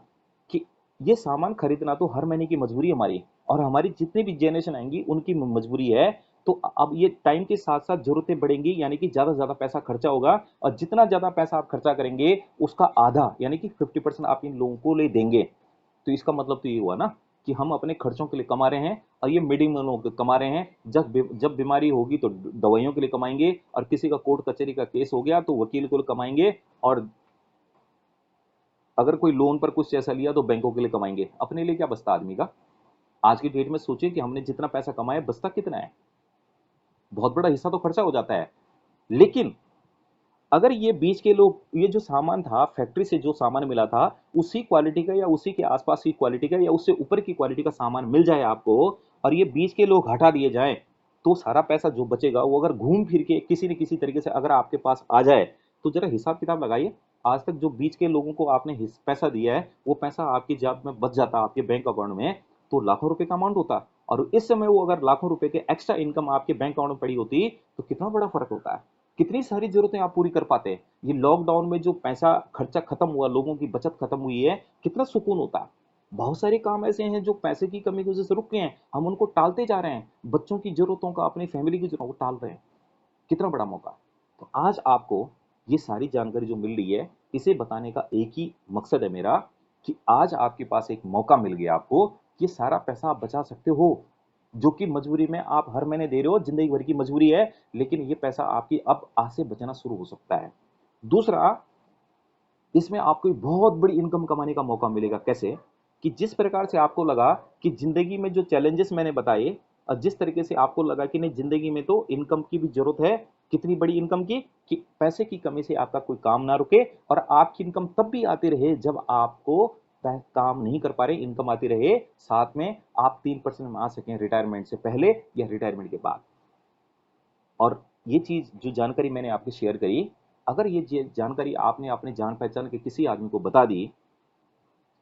कि ये सामान खरीदना तो हर महीने की मजबूरी है हमारी, और हमारी जितनी भी जनरेशन आएंगी उनकी मजबूरी है। तो अब ये टाइम के साथ साथ जरूरतें बढ़ेंगी, यानी कि ज्यादा से ज्यादा पैसा खर्चा होगा, और जितना ज्यादा पैसा आप खर्चा करेंगे उसका आधा यानी कि 50% आप इन लोगों को ले देंगे। तो इसका मतलब तो ये हुआ ना कि हम अपने खर्चों के लिए कमा रहे हैं, और ये मिडिल मैन लोग कमा रहे हैं। जब बीमारी होगी तो दवाइयों के लिए कमाएंगे, और किसी का कोर्ट कचहरी का केस हो गया तो वकील को कमाएंगे, और अगर कोई लोन पर कुछ ऐसा लिया तो बैंकों के लिए कमाएंगे। अपने लिए क्या बचता आदमी का? आज की डेट में सोचिए कि हमने जितना पैसा कमाया बचता कितना है। बहुत बड़ा हिस्सा तो खर्चा हो जाता है। लेकिन अगर ये बीच के लोग, ये जो सामान था फैक्ट्री से जो सामान मिला था, उसी क्वालिटी का या उसी के आसपास की क्वालिटी का या उससे ऊपर की क्वालिटी का सामान मिल जाए आपको, और ये बीच के लोग हटा दिए जाएं, तो सारा पैसा जो बचेगा वो अगर घूम फिर के किसी न किसी तरीके से अगर आपके पास आ जाए, तो जरा हिसाब किताब लगाइए। आज तक जो बीच के लोगों को आपने पैसा दिया है, वो पैसा आपकी जेब में बच जाता आपके बैंक अकाउंट में, तो लाखों रुपए का अमाउंट होता। और इस समय वो अगर लाखों रुपए के एक्स्ट्रा इनकम आपके बैंक अकाउंट में पड़ी होती, तो कितना बड़ा फर्क होता है, कितनी सारी जरूरतें आप पूरी कर पाते हैं। ये लॉकडाउन में जो पैसा खर्चा खत्म हुआ, लोगों की बचत खत्म हुई है, कितना सुकून होता है। बहुत सारे काम ऐसे हैं जो पैसे की कमी की वजह से रुक गए हैं, हम उनको टालते जा रहे हैं, बच्चों की जरूरतों का, अपनी फैमिली की जरूरतों को टाल रहे हैं। कितना बड़ा मौका। तो आज आपको ये सारी जानकारी जो मिल रही है, इसे बताने का एक ही मकसद है मेरा, कि आज आपके पास एक मौका मिल गया आपको, ये सारा पैसा आप बचा सकते हो, जो कि मजबूरी में आप हर महीने दे रहे हो, जिंदगी भर की मजबूरी है, लेकिन ये पैसा आपकी अब आज से बचना शुरू हो सकता है। दूसरा, इसमें आपको एक बहुत बड़ी इनकम कमाने का मौका मिलेगा। कैसे? कि जिस प्रकार से आपको लगा कि जिंदगी में जो चैलेंजेस मैंने बताए, और जिस तरीके से आपको लगा कि नहीं, जिंदगी में तो इनकम की भी जरूरत है, कितनी बड़ी इनकम की, कि पैसे की कमी से आपका कोई काम ना रुके, और आपकी इनकम तब भी आती रहे जब आपको काम नहीं कर पा रहे, इनकम आती रहे, साथ में आप 3% में आ सकें रिटायरमेंट से पहले या रिटायरमेंट के बाद। और ये चीज जो जानकारी मैंने आपसे शेयर करी, अगर ये जानकारी आपने अपने जान पहचान के किसी आदमी को बता दी,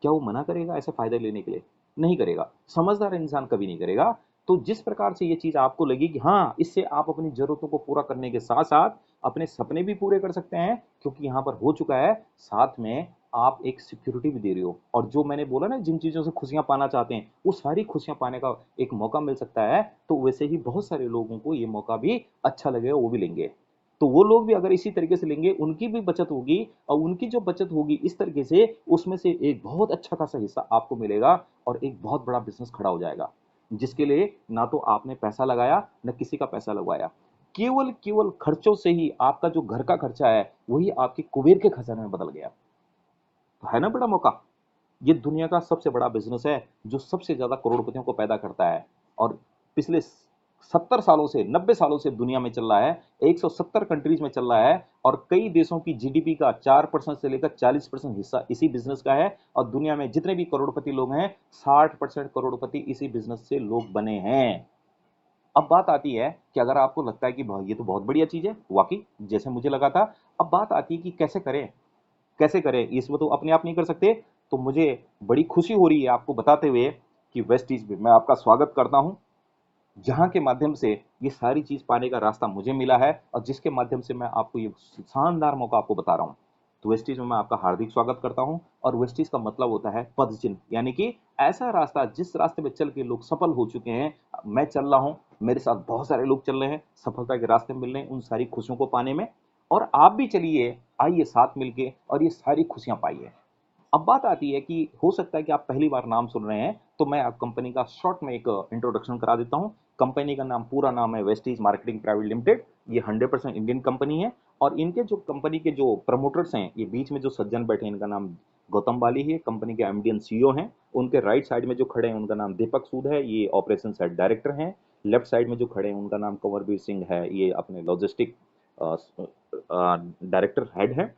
क्या वो मना करेगा ऐसे फायदे लेने के लिए? नहीं करेगा। समझदार इंसान कभी नहीं करेगा। तो जिस प्रकार से ये चीज आपको लगी कि हाँ, इससे आप अपनी जरूरतों को पूरा करने के साथ साथ अपने सपने भी पूरे कर सकते हैं, क्योंकि यहाँ पर हो चुका है, साथ में आप एक सिक्योरिटी भी दे रहे हो, और जो मैंने बोला ना, जिन चीजों से खुशियां पाना चाहते हैं, वो सारी खुशियां पाने का एक मौका मिल सकता है। तो वैसे ही बहुत सारे लोगों को ये मौका भी अच्छा लगेगा, वो भी लेंगे। तो वो लोग भी अगर इसी तरीके से लेंगे, उनकी भी बचत होगी, और उनकी जो बचत होगी इस तरीके से, उसमें से एक बहुत अच्छा खासा हिस्सा आपको मिलेगा, और एक बहुत बड़ा बिजनेस खड़ा हो जाएगा, जिसके लिए ना तो आपने पैसा लगाया, न किसी का पैसा लगवाया। केवल केवल खर्चों से ही आपका जो घर का खर्चा है, वही आपके कुबेर के खजाने में बदल गया। तो है ना बड़ा मौका? ये दुनिया का सबसे बड़ा बिजनेस है, जो सबसे ज्यादा करोड़पतियों को पैदा करता है, और पिछले 70 सालों से, 90 सालों से दुनिया में चल रहा है, 170 कंट्रीज में चल रहा है, और कई देशों की जीडीपी का 4% से लेकर 40% हिस्सा इसी बिजनेस का है। और दुनिया में जितने भी करोड़पति लोग हैं, 60% करोड़पति इसी बिजनेस से लोग बने हैं। अब बात आती है कि अगर आपको लगता है कि ये तो बहुत बढ़िया चीज है, वाकई जैसे मुझे लगा था, अब बात आती है कि कैसे करें। कैसे करें, इसमें तो अपने आप नहीं कर सकते। तो मुझे बड़ी खुशी हो रही है आपको बताते हुए कि वेस्टीज में मैं आपका स्वागत करता हूं, जहां के माध्यम से ये सारी चीज पाने का रास्ता मुझे मिला है, और जिसके माध्यम से मैं आपको ये शानदार मौका आपको बता रहा हूं। तो वेस्टीज में मैं आपका हार्दिक स्वागत करता हूं। और वेस्टीज का मतलब होता है पद चिन्ह, यानी कि ऐसा रास्ता जिस रास्ते में चल के लोग सफल हो चुके हैं। मैं चल रहा हूं, मेरे साथ बहुत सारे लोग चल रहे हैं, सफलता के रास्ते मिल रहे हैं उन सारी खुशियों को पाने में। और आप भी चलिए, आइए साथ मिलके और ये सारी खुशियां पाइए। अब बात आती है कि हो सकता है कि आप पहली बार नाम सुन रहे हैं, तो मैं आप कंपनी का शॉर्ट में एक इंट्रोडक्शन करा देता हूं। कंपनी का नाम, पूरा नाम है वेस्टीज मार्केटिंग प्राइवेट लिमिटेड। ये 100% इंडियन कंपनी है। और इनके जो कंपनी के जो प्रमोटर्स हैं, ये बीच में जो सज्जन बैठे हैं, इनका नाम गौतम बाली है, कंपनी के एमडी एंड सीईओ हैं। उनके राइट साइड में जो खड़े हैं, उनका नाम दीपक सूद है, ये ऑपरेशन साइड डायरेक्टर हैं। लेफ्ट साइड में जो खड़े हैं, उनका नाम कंवरवीर सिंह है, ये अपने लॉजिस्टिक डायरेक्टर हेड है।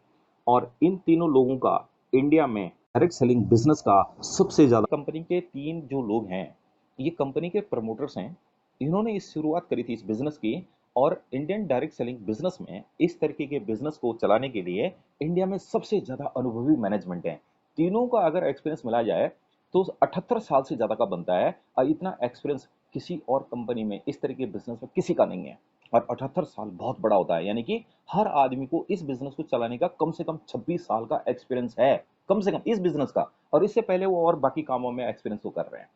और इन तीनों लोगों का इंडिया में डायरेक्ट सेलिंग बिजनेस का सबसे ज्यादा, कंपनी के तीन जो लोग हैं, ये कंपनी के प्रमोटर्स हैं। इन्होंने इस शुरुआत करी थी इस बिजनेस की। और इंडियन डायरेक्ट सेलिंग बिजनेस में, इस तरीके के बिजनेस को चलाने के लिए इंडिया में सबसे ज्यादा अनुभवी मैनेजमेंट है। तीनों का अगर एक्सपीरियंस मिला जाए, तो 78 साल से ज्यादा का बनता है। और इतना एक्सपीरियंस किसी और कंपनी में, इस तरह के बिजनेस में किसी का नहीं है। और 78 साल बहुत बड़ा होता है, यानी कि हर आदमी को इस बिजनेस को चलाने का कम से कम 26 साल का एक्सपीरियंस है, कम से कम इस बिजनेस का। और इससे पहले वो और बाकी कामों में एक्सपीरियंस वो कर रहे हैं।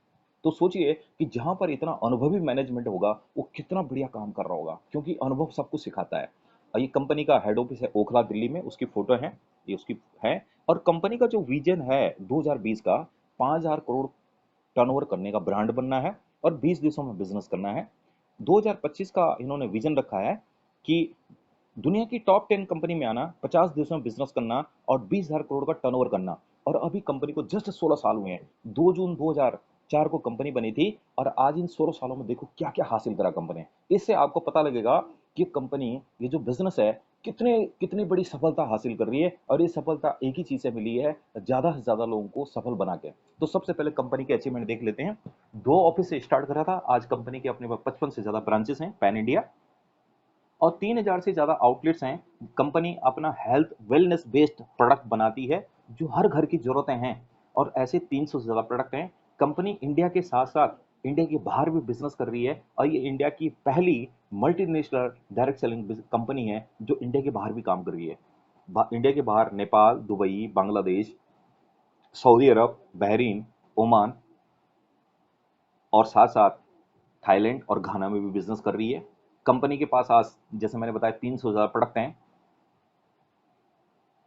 तो सोचिए कि जहाँ पर इतना अनुभवी मैनेजमेंट होगा, वो कितना बढ़िया काम कर रहा होगा, क्योंकि अनुभव सब कुछ सिखाता है। ये कंपनी का हेड ऑफिस है ओखला, दिल्ली में, उसकी फोटो है, ये उसकी है। और कंपनी का जो विजन है 2020 का, 5,000 करोड़ टर्नओवर करने का ब्रांड बनना है और 20 देशों में बिजनेस करना है। 2025 का इन्होंने विजन रखा है कि दुनिया की टॉप 10 कंपनी में आना, 50 देशों में बिजनेस करना और 20,000 करोड़ का टर्नओवर करना। और अभी कंपनी को जस्ट 16 साल हुए हैं। 2 जून 2004 को कंपनी बनी थी और आज इन 16 सालों में देखो क्या क्या हासिल करा कंपनी ने। इससे आपको पता लगेगा कि कंपनी, ये जो बिजनेस है, कितने कितनी बड़ी सफलता हासिल कर रही है। और ये सफलता एक ही चीज से मिली है, ज्यादा से ज्यादा लोगों को सफल बना के। तो सबसे पहले कंपनी के अचीवमेंट देख लेते हैं। 2 ऑफिस से स्टार्ट करा था, आज कंपनी के अपने पास 55 से ज्यादा ब्रांचेस हैं पैन इंडिया और 3,000 से ज़्यादा आउटलेट्स हैं। कंपनी अपना हेल्थ वेलनेस बेस्ड प्रोडक्ट बनाती है जो हर घर की ज़रूरतें हैं और ऐसे 300 से ज़्यादा प्रोडक्ट हैं। कंपनी इंडिया के साथ-साथ इंडिया के बाहर भी बिज़नेस कर रही है और ये इंडिया की पहली मल्टीनेशनल डायरेक्ट सेलिंग कंपनी है जो इंडिया के बाहर भी काम कर रही है। इंडिया के बाहर नेपाल, दुबई, बांग्लादेश, सऊदी अरब, बहरीन, ओमान और साथ-साथ थाईलैंड और घाना में भी बिज़नेस कर रही है। कंपनी के पास आज, जैसे मैंने बताया, 300 से ज़्यादा प्रोडक्ट हैं,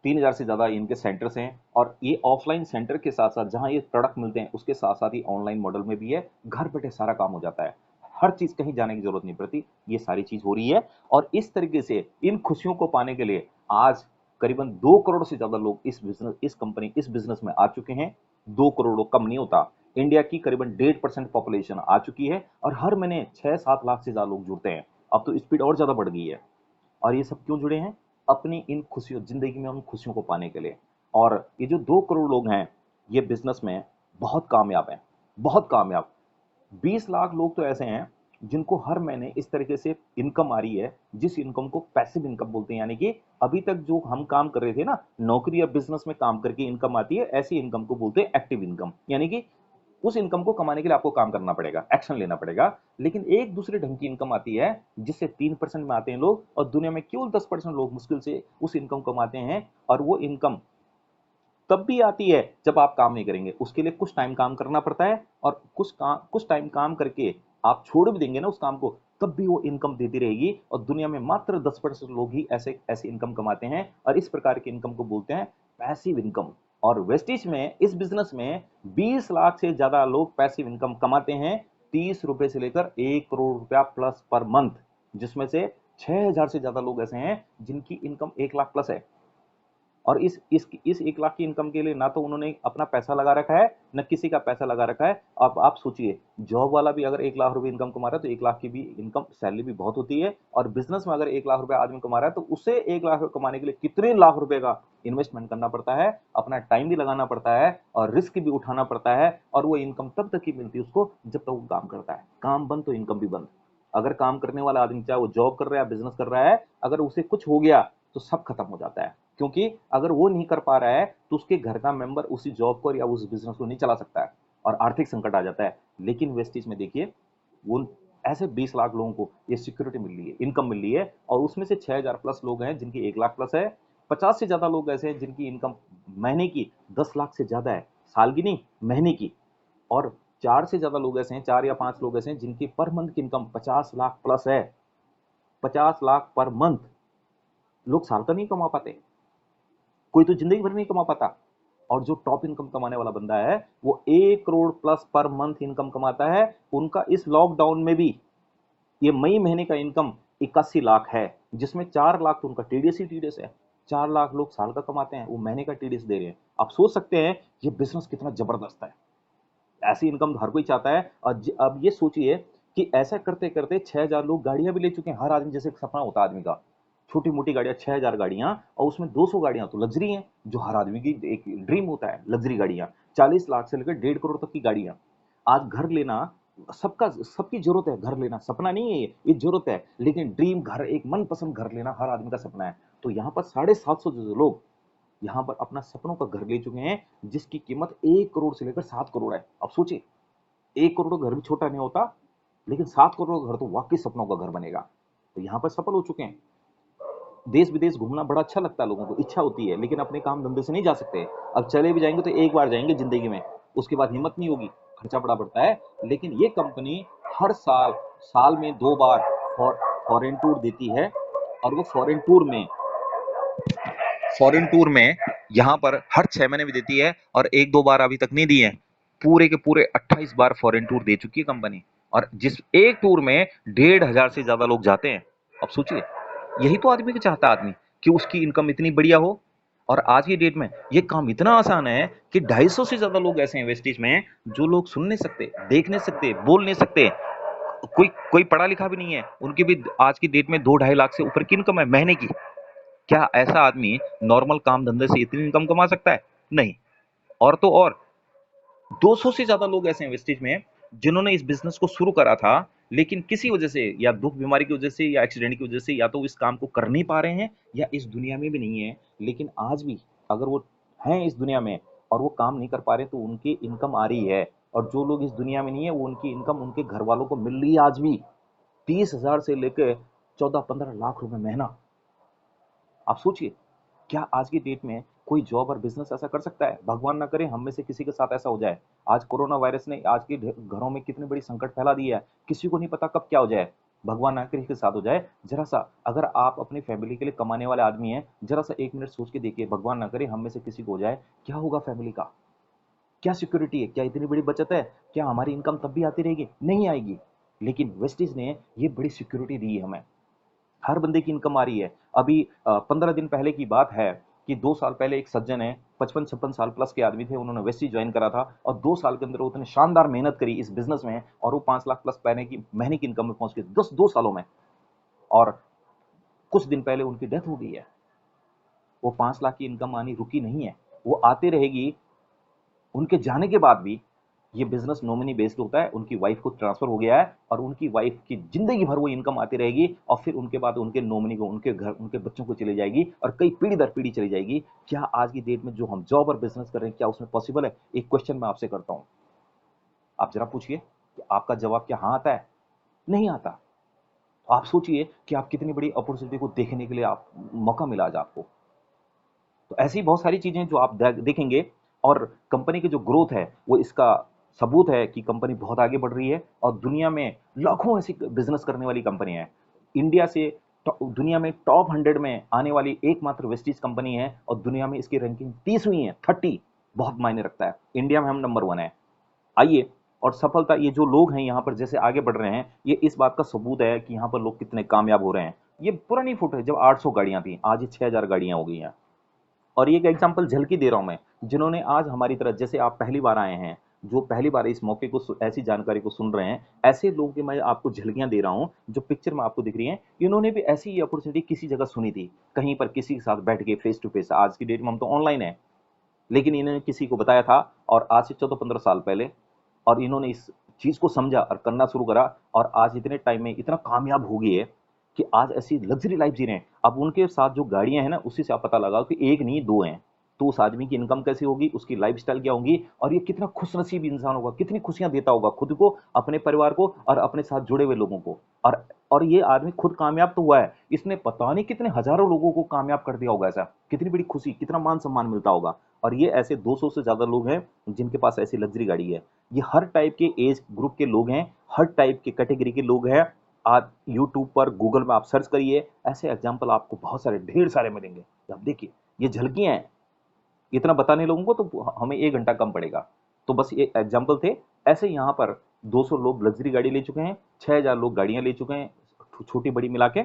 3,000 से ज़्यादा इनके सेंटर्स हैं और ये ऑफलाइन सेंटर के साथ-साथ जहाँ ये प्रोडक्ट मिलते हैं, उसके साथ-साथ ही ऑनलाइन मॉडल में भी है। घर बैठे सारा काम हो जाता है। हर चीज़ कहीं जाने की ज़रूरत नहीं पड़ती। ये सारी चीज़ हो रही है और इस तरीके से इन खुशियों को पाने के लिए आज करीबन 2 करोड़ से ज़्यादा लोग इस बिज़नेस में आ चुके हैं। 2 करोड़ लोग कम नहीं होता। इंडिया की करीबन 1.5% पॉपुलेशन आ चुकी है और हर महीने 6-7 लाख से ज़्यादा लोग जुड़ते हैं। अब तो स्पीड और ज़्यादा बढ़ गई है। और ये सब क्यों जुड़े हैं? अपनी इन खुशियों, ज़िंदगी में उन खुशियों को पाने के लिए। और ये जो 2 करोड़ लोग हैं, ये बिज़नेस में बहुत कामयाब हैं, बहुत कामयाब। 20 लाख लोग तो ऐसे हैं, जिनको हर महीने इस तरीके से इनकम आ रही है, जिस इनकम को पैसिव इनकम बोलते हैं। यानी कि अभी तक जो हम काम कर रहे थे ना, नौकरी या बिज़नेस में काम करके इनकम आती है, ऐसी इनकम को बोलते हैं एक्टिव इनकम। यानी कि उस इनकम को कमाने के लिए आपको काम करना पड़ेगा, एक्शन लेना पड़ेगा। लेकिन एक दूसरे ढंग की इनकम आती है, जिससे 3% में आते हैं लोग और दुनिया में केवल 10% लोग मुश्किल से उस इनकम कमाते हैं। और वो इनकम तब भी आती है जब आप काम नहीं करेंगे। उसके लिए कुछ टाइम काम करना पड़ता है और कुछ टाइम काम करके आप छोड़ भी देंगे ना उस काम को, तब भी वो इनकम देती रहेगी। और दुनिया में मात्र 10% लोग ही ऐसे ऐसी इनकम कमाते हैं और इस प्रकार की इनकम को बोलते हैं पैसिव इनकम। और वेस्टिज में, इस बिजनेस में 20 लाख से ज्यादा लोग पैसिव इनकम कमाते हैं, 30 रुपए से लेकर 1 करोड़ रुपया प्लस पर मंथ। जिसमें से 6,000 से ज्यादा लोग ऐसे हैं जिनकी इनकम 1 लाख प्लस है। और इस 1 लाख की इनकम के लिए ना तो उन्होंने अपना पैसा लगा रखा है, न किसी का पैसा लगा रखा है। अब आप सोचिए, जॉब वाला भी अगर 1 लाख रुपए इनकम कमा रहा है तो 1 लाख की भी इनकम सैलरी भी बहुत होती है। और बिजनेस में अगर 1 लाख रुपए आदमी कमा रहा है तो उसे 1 लाख रुपए कमाने के लिए कितने लाख रुपए का इन्वेस्टमेंट करना पड़ता है, अपना टाइम भी लगाना पड़ता है और रिस्क भी उठाना पड़ता है। और वो इनकम तब तक ही मिलती है उसको जब तक वो काम करता है। काम बंद तो इनकम भी बंद। अगर काम करने वाला आदमी, चाहे वो जॉब कर रहा है या बिजनेस कर रहा है, अगर उसे कुछ हो गया तो सब खत्म हो जाता है। क्योंकि अगर वो नहीं कर पा रहा है तो उसके घर का मेंबर उसी जॉब को या उस बिजनेस को नहीं चला सकता है और आर्थिक संकट आ जाता है। लेकिन वेस्टिज में देखिए, वो ऐसे 20 लाख लोगों को ये सिक्योरिटी मिल रही है, इनकम मिल रही है। और उसमें से 6,000 प्लस लोग हैं जिनकी 1 लाख प्लस है। 50 से ज्यादा लोग ऐसे हैं जिनकी इनकम महीने की 10 लाख से ज्यादा है, साल की नहीं, महीने की। और 4 से ज्यादा लोग ऐसे हैं, 4 या 5 लोग ऐसे हैं जिनकी पर मंथ की इनकम 50 लाख प्लस है। 50 लाख पर मंथ। लोग साल का नहीं कमा पाते, कोई तो जिंदगी भर नहीं कमा पाता। और जो टॉप इनकम कमाने वाला बंदा है, वो 1 crore plus per month income कमाता है। उनका इस लॉकडाउन में भी ये मई महीने का इनकम 81 लाख है, जिसमें 4 लाख तो उनका टीडीएस ही टीडीएस है। 4 लाख लोग साल का कमाते हैं, वो महीने का टीडीएस दे रहे हैं। आप सोच सकते हैं ये बिजनेस कितना जबरदस्त है। ऐसी इनकम हर कोई चाहता है। और अब ये सोचिए कि ऐसा करते करते 6,000 लोग गाड़ियां भी ले चुके हैं। हर आदमी, जैसे एक सपना होता है आदमी का, छोटी मोटी गाड़ियां 6,000 गाड़ियां, और उसमें 200 गाड़ियां तो लग्जरी हैं, जो हर आदमी की एक ड्रीम होता है। लग्जरी गाड़ियां 40 लाख से लेकर 1.5 करोड़ तक की गाड़ियां। आज घर लेना सबकी जरूरत है। घर लेना सपना नहीं है, ये जरूरत है। लेकिन ड्रीम घर, एक मनपसंद घर लेना हर आदमी का सपना है। तो यहाँ पर 750 लोग यहाँ पर अपना सपनों का घर ले चुके हैं, जिसकी कीमत 1 करोड़ से लेकर 7 करोड़ है। अब सोचिए, 1 करोड़ का घर भी छोटा नहीं होता, लेकिन 7 करोड़ का घर तो वाकई सपनों का घर बनेगा। तो यहाँ पर सफल हो चुके हैं। देश विदेश घूमना बड़ा अच्छा लगता है लोगों को, इच्छा होती है, लेकिन अपने काम धंधे से नहीं जा सकते। अब चले भी जाएंगे तो एक बार जाएंगे जिंदगी में, उसके बाद हिम्मत नहीं होगी। खर्चा बड़ा बढ़ता है। लेकिन ये कंपनी हर साल, साल में 2 बार फॉरेन टूर देती है, और वो फॉरेन टूर में यहाँ पर हर 6 महीने में देती है, और 1-2 बार अभी तक नहीं दी है। पूरे के पूरे 28 बार फॉरेन टूर दे चुकी है कंपनी, और जिस एक टूर में 1,500 से ज्यादा लोग जाते हैं। अब सोचिए, यही तो आदमी को चाहता है आदमी, कि उसकी इनकम इतनी बढ़िया हो। और आज की डेट में ये काम इतना आसान है कि 250 से ज्यादा लोग ऐसे हैं वेस्टिज में, जो लोग सुन नहीं सकते, देख नहीं सकते, बोल नहीं सकते, कोई कोई पढ़ा लिखा भी नहीं है, उनकी भी आज की डेट में 2-2.5 लाख से ऊपर की इनकम है महीने की। क्या ऐसा आदमी नॉर्मल काम धंधे से इतनी इनकम कमा सकता है? नहीं। और तो और 200 से ज्यादा लोग ऐसे हैं वेस्टेज में, जिन्होंने इस बिजनेस को शुरू करा था, लेकिन किसी वजह से, या दुख बीमारी की वजह से, या एक्सीडेंट की वजह से, या तो इस काम को कर नहीं पा रहे हैं, या इस दुनिया में भी नहीं है। लेकिन आज भी अगर वो हैं इस दुनिया में और वो काम नहीं कर पा रहे, तो उनकी इनकम आ रही है। और जो लोग इस दुनिया में नहीं है, वो उनकी इनकम उनके घर वालों को मिल रही है आज भी, 30,000 से लेकर 14-15 लाख रुपए महीना। आप सोचिए, क्या आज की डेट में कोई जॉब और बिजनेस ऐसा कर सकता है? भगवान ना करे हम में से किसी के साथ ऐसा हो जाए। आज कोरोना वायरस ने आज के घरों में कितनी बड़ी संकट फैला दिया है, किसी को नहीं पता कब क्या हो जाए। भगवान ना करे के साथ हो जाए। जरा सा, अगर आप अपनी फैमिली के लिए कमाने वाले आदमी हैं, जरा सा 1 मिनट सोच के देखिए, भगवान ना करे हम में से किसी को हो जाए, क्या होगा फैमिली का? क्या सिक्योरिटी है? क्या इतनी बड़ी बचत है? क्या हमारी इनकम तब भी आती रहेगी? नहीं आएगी। लेकिन वेस्टिज ने ये बड़ी सिक्योरिटी दी है हमें। हर बंदे की इनकम आ रही है। अभी 15 दिन पहले की बात है कि 2 साल पहले एक सज्जन है, 55-56 साल प्लस के आदमी थे, उन्होंने वेस्टी ज्वाइन करा था, और 2 साल के अंदर उन्होंने शानदार मेहनत करी इस बिजनेस में, और वो 5 लाख प्लस महीने की इनकम में पहुंच गए 2 सालों में। और कुछ दिन पहले उनकी डेथ हो गई है। वो 5 लाख की इनकम आनी रुकी नहीं है, वो आती रहेगी। उनके जाने के बाद भी ये बिजनेस नॉमिनी बेस्ड होता है, उनकी वाइफ को ट्रांसफर हो गया है, और उनकी वाइफ की जिंदगी भर वो इनकम आती रहेगी, और फिर उनके बाद उनके नॉमिनी को, उनके घर, उनके बच्चों को चली जाएगी, और कई पीढ़ी दर पीढ़ी चली जाएगी। क्या आज की डेट में जो हम जॉब और बिजनेस कर रहे हैं, क्या उसमें पॉसिबल है? एक क्वेश्चन मैं आपसे करता हूं, आप जरा पूछिए कि आपका जवाब क्या हाँ आता है? नहीं आता। तो आप सोचिए कि आप कितनी बड़ी अपॉर्चुनिटी को देखने के लिए आप मौका मिला आज आपको। तो ऐसी बहुत सारी चीजें जो आप देखेंगे, और कंपनी की जो ग्रोथ है, वो इसका सबूत है कि कंपनी बहुत आगे बढ़ रही है, और दुनिया में लाखों ऐसी बिजनेस करने वाली कंपनी है। इंडिया से दुनिया में टॉप 100 में आने वाली एकमात्र वेस्टीज कंपनी है, और दुनिया में इसकी रैंकिंग 30वीं है। 30 बहुत मायने रखता है। इंडिया में हम नंबर 1 है। आइए, और सफलता, ये जो लोग हैं यहाँ पर जैसे आगे बढ़ रहे हैं, ये इस बात का सबूत है कि यहाँ पर लोग कितने कामयाब हो रहे हैं। ये पुरानी फोटो है, जब 800 गाड़ियां थी, आज ये 6,000 गाड़ियां हो गई हैं। और ये एक एग्जांपल झलकी दे रहा हूं मैं, जिन्होंने आज हमारी तरह, जैसे आप पहली बार आए हैं, जो पहली बार इस मौके को ऐसी जानकारी को सुन रहे हैं, ऐसे लोगों की मैं आपको झलकियां दे रहा हूं, जो पिक्चर में आपको दिख रही हैं। इन्होंने भी ऐसी ही अपॉर्चुनिटी किसी जगह सुनी थी, कहीं पर किसी के साथ बैठ के फेस टू फेस। आज की डेट में हम तो ऑनलाइन है, लेकिन इन्होंने किसी को बताया था, और आज से 14-15 साल पहले, और इन्होंने इस चीज को समझा और करना शुरू करा, और आज इतने टाइम में इतना कामयाब हो गई है कि आज ऐसी लग्जरी लाइफ जी रहे हैं। अब उनके साथ जो गाड़ियां हैं ना, उसी से आप पता लगाओ कि एक नहीं 2 हैं। तो उस आदमी की इनकम कैसी होगी, उसकी लाइफस्टाइल क्या होगी, और ये कितना खुशनसीब इंसान होगा, कितनी खुशियां देता होगा खुद को, अपने परिवार को, और अपने साथ जुड़े हुए लोगों को। और ये आदमी खुद कामयाब तो हुआ है, इसने पता नहीं कितने हजारों लोगों को कामयाब कर दिया होगा। ऐसा कितनी बड़ी खुशी, कितना मान सम्मान मिलता होगा। और ये ऐसे 200 से ज्यादा लोग हैं जिनके पास ऐसी लग्जरी गाड़ी है। ये हर टाइप के एज ग्रुप के लोग हैं, हर टाइप के कैटेगरी के लोग हैं। आप यूट्यूब पर, गूगल में आप सर्च करिए, ऐसे एग्जाम्पल आपको बहुत सारे, ढेर सारे मिलेंगे। आप देखिए, ये झलकियां हैं। इतना बताने लोगों को तो हमें 1 घंटा कम पड़ेगा। तो बस ये एग्जाम्पल थे। ऐसे यहाँ पर 200 लोग लग्जरी गाड़ी ले चुके हैं, 6,000 लोग गाड़ियां ले चुके हैं, छोटी बड़ी मिला के।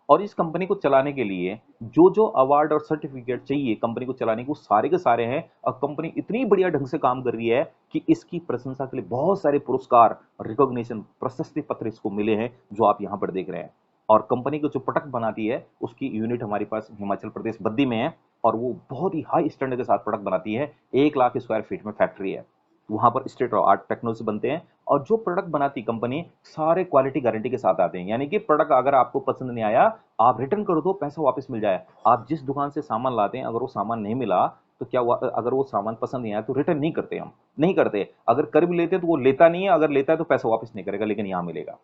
और इस कंपनी को चलाने के लिए जो जो अवार्ड और सर्टिफिकेट चाहिए कंपनी को चलाने को, सारे के सारे हैं। और कंपनी इतनी बढ़िया ढंग से काम कर रही है कि इसकी प्रशंसा के लिए बहुत सारे पुरस्कार, रिकॉग्निशन, प्रशस्ति पत्र इसको मिले हैं, जो आप यहाँ पर देख रहे हैं। और कंपनी को जो प्रोडक्ट बनाती है, उसकी यूनिट हमारे पास हिमाचल प्रदेश बद्दी में है, और वो बहुत ही हाई स्टैंडर्ड के साथ प्रोडक्ट बनाती है। 1 लाख स्क्वायर फीट में फैक्ट्री है, वहां पर स्टेट ऑफ आर्ट टेक्नोलॉजी बनते हैं। और जो प्रोडक्ट बनाती कंपनी, सारे क्वालिटी गारंटी के साथ आते हैं। यानी कि प्रोडक्ट अगर आपको पसंद नहीं आया, आप रिटर्न कर दो, पैसा वापस मिल जाए। आप जिस दुकान से सामान लाते हैं, अगर वो सामान नहीं मिला, तो क्या हुआ, अगर वो सामान पसंद नहीं आया तो रिटर्न नहीं करते, हम नहीं करते। अगर कर भी लेते हैं तो वो लेता नहीं है, अगर लेता है तो पैसा वापस नहीं करेगा, लेकिन यहाँ मिलेगा।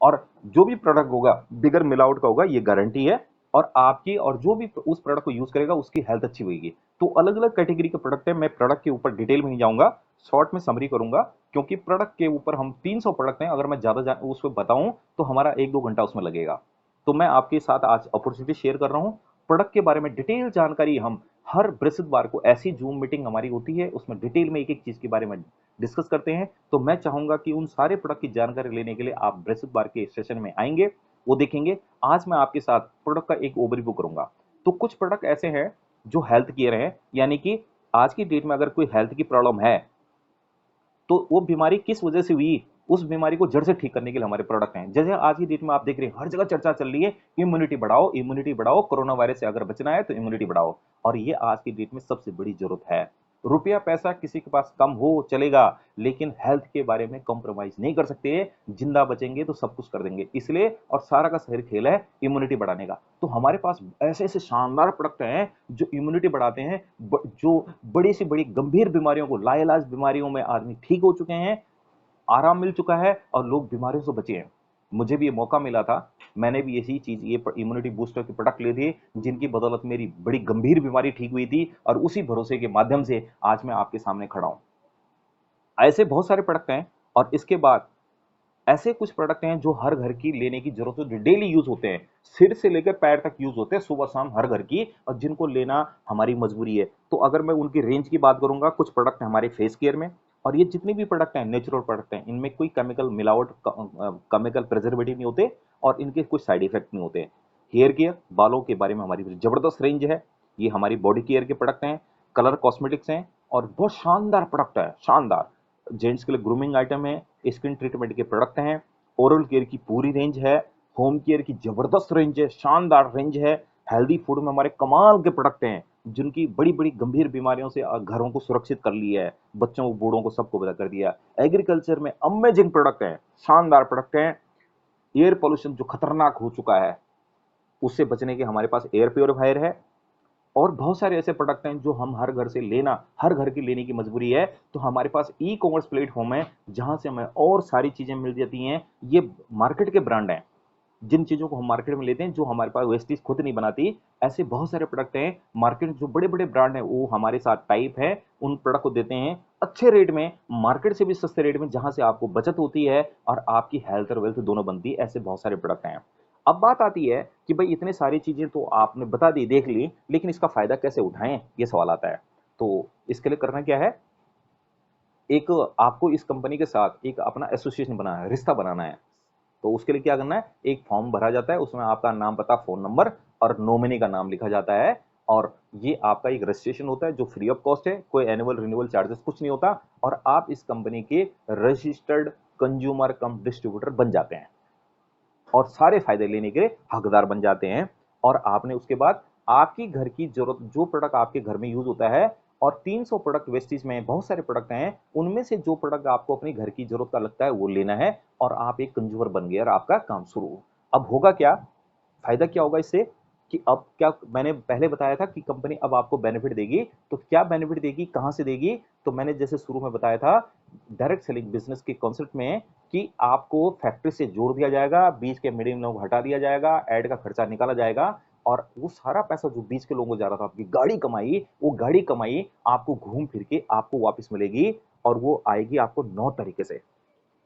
और जो भी प्रोडक्ट होगा बिगर मिलावट का होगा, ये गारंटी है। और आपकी, और जो भी उस प्रोडक्ट को यूज करेगा, उसकी हेल्थ अच्छी होगी। तो अलग अलग कैटेगरी के प्रोडक्ट है, मैं प्रोडक्ट के ऊपर डिटेल में नहीं जाऊंगा, शॉर्ट में समरी करूंगा। क्योंकि प्रोडक्ट के ऊपर हम 300 प्रोडक्ट हैं, अगर मैं ज़्यादा उस पे बताऊँ तो हमारा 1-2 घंटा उसमें लगेगा। तो मैं आपके साथ आज अपॉर्चुनिटी शेयर कर रहा हूँ। प्रोडक्ट के बारे में डिटेल जानकारी हम हर बृहस्पतिवार को ऐसी ज़ूम मीटिंग हमारी होती है, उसमें डिटेल में एक-एक चीज़ के बारे में डिस्कस करते हैं। तो मैं चाहूँगा कि उन सारे प्रोडक्ट की जानकारी लेने के लिए आप बृहस्पतिवार के सेशन में आएँगे, वो देखेंगे। आज मैं आपके साथ प्रोडक्ट का एक ओवरव्यू करूँगा। तो कुछ प्रोडक्ट ऐसे हैं जो हेल्थ केयर हैं, यानी कि आज की डेट में अगर कोई हेल्थ की प्रॉब्लम है, तो वो बीमारी किस वजह से हुई, उस बीमारी को जड़ से ठीक करने के लिए हमारे प्रोडक्ट हैं। जैसे आज की डेट में आप देख रहे हैं, हर जगह चर्चा चल रही है, इम्यूनिटी बढ़ाओ, कोरोना वायरस से अगर बचना है तो इम्यूनिटी बढ़ाओ। और ये आज की डेट में सबसे बड़ी जरूरत है। रुपया पैसा किसी के पास कम हो चलेगा, लेकिन हेल्थ के बारे में कॉम्प्रोमाइज नहीं कर सकते। जिंदा बचेंगे तो सब कुछ कर देंगे, इसलिए और सारा का सारा खेल है इम्यूनिटी बढ़ाने का। तो हमारे पास ऐसे ऐसे शानदार प्रोडक्ट हैं जो इम्यूनिटी बढ़ाते हैं, जो बड़ी से बड़ी गंभीर बीमारियों को, लाइलाज बीमारियों में आदमी ठीक हो चुके हैं, आराम मिल चुका है और लोग बीमारियों से बचे हैं। मुझे भी ये मौका मिला था, मैंने भी यही चीज़, ये इम्यूनिटी बूस्टर के प्रोडक्ट लिए थे, जिनकी बदौलत मेरी बड़ी गंभीर बीमारी ठीक हुई थी और उसी भरोसे के माध्यम से आज मैं आपके सामने खड़ा हूँ। ऐसे बहुत सारे प्रोडक्ट हैं और इसके बाद ऐसे कुछ प्रोडक्ट हैं जो हर घर की लेने की जरूरत है, जो डेली यूज होते हैं, सिर से लेकर पैर तक यूज होते हैं, सुबह शाम हर घर की, और जिनको लेना हमारी मजबूरी है। तो अगर मैं उनकी रेंज की बात करूंगा, कुछ प्रोडक्ट हैं हमारे फेस केयर में, और ये जितने भी प्रोडक्ट हैं नेचुरल प्रोडक्ट हैं, इनमें कोई केमिकल मिलावट, केमिकल प्रिजर्वेटिव नहीं होते और इनके कुछ साइड इफेक्ट नहीं होते। हेयर केयर, बालों के बारे में हमारी जबरदस्त रेंज है। ये हमारी बॉडी केयर के प्रोडक्ट हैं, कलर कॉस्मेटिक्स हैं और बहुत शानदार प्रोडक्ट है, शानदार। जेंट्स के लिए ग्रूमिंग आइटम है, स्किन ट्रीटमेंट के प्रोडक्ट हैं, ओरल केयर की पूरी रेंज है, होम केयर की जबरदस्त रेंज है, शानदार रेंज है। हेल्दी फूड में हमारे कमाल के प्रोडक्ट हैं, जिनकी बड़ी बड़ी गंभीर बीमारियों से घरों को सुरक्षित कर लिया है, बच्चों को, बूढ़ों को, सबको बचा कर दिया। एग्रीकल्चर में अमेजिंग प्रोडक्ट है, शानदार प्रोडक्ट है। एयर पोल्यूशन जो खतरनाक हो चुका है, उससे बचने के हमारे पास एयर प्योरीफायर है। और बहुत सारे ऐसे प्रोडक्ट हैं जो हम हर घर से लेना, हर घर की लेने की मजबूरी है। तो हमारे पास ई कॉमर्स प्लेटफॉर्म है, जहां से हमें और सारी चीजें मिल जाती हैं। ये मार्केट के ब्रांड हैं, जिन चीजों को हम मार्केट में लेते हैं, जो हमारे पास वेस्टीज खुद नहीं बनाती। ऐसे बहुत सारे प्रोडक्ट हैं मार्केट में, जो बड़े बड़े ब्रांड हैं वो हमारे साथ टाइप है, उन प्रोडक्ट को देते हैं अच्छे रेट में, मार्केट से भी सस्ते रेट में, जहां से आपको बचत होती है और आपकी हेल्थ और वेल्थ दोनों बनती है। ऐसे बहुत सारे प्रोडक्ट हैं। अब बात आती है कि भाई इतने सारी चीजें तो आपने बता दी, देख ली, लेकिन इसका फायदा कैसे उठाएं, ये सवाल आता है। तो इसके लिए करना क्या है, एक आपको इस कंपनी के साथ एक अपना एसोसिएशन बनाना है, रिश्ता बनाना है। तो उसके लिए क्या करना है, एक फॉर्म भरा जाता है, उसमें आपका नाम, पता, फोन नंबर और नॉमिनी का नाम लिखा जाता है। और ये आपका एक रजिस्ट्रेशन होता है जो फ्री ऑफ कॉस्ट है, कोई एनुअल रिन्यूअल चार्जेस कुछ नहीं होता, और आप इस कंपनी के रजिस्टर्ड कंज्यूमर कम डिस्ट्रीब्यूटर बन जाते हैं और सारे फायदे लेने के हकदार बन जाते हैं। और आपने उसके बाद आपकी घर की जरूरत, जो प्रोडक्ट आपके घर में यूज होता है, और 300 प्रोडक्ट वेस्टीज में बहुत सारे प्रोडक्ट हैं, उनमें से जो प्रोडक्ट आपको अपनी घर की जरूरत का लगता है वो लेना है, और आप एक कंज्यूमर बन गए और आपका काम शुरू। अब होगा क्या, फायदा क्या होगा इससे, कि अब क्या, मैंने पहले बताया था कि कंपनी अब आपको बेनिफिट देगी। तो क्या बेनिफिट देगी, कहां से देगी, तो मैंने जैसे शुरू में बताया था, डायरेक्ट सेलिंग बिजनेस के कॉन्सेप्ट में, कि आपको फैक्ट्री से जोड़ दिया जाएगा, बीच के मिडिल लोग हटा दिया जाएगा, ऐड का खर्चा निकाला जाएगा, और वो सारा पैसा जो बीच के लोगों को जा रहा था, आपकी गाड़ी कमाई, वो गाड़ी कमाई आपको घूम फिर के आपको वापस मिलेगी, और वो आएगी आपको 9 तरीके से।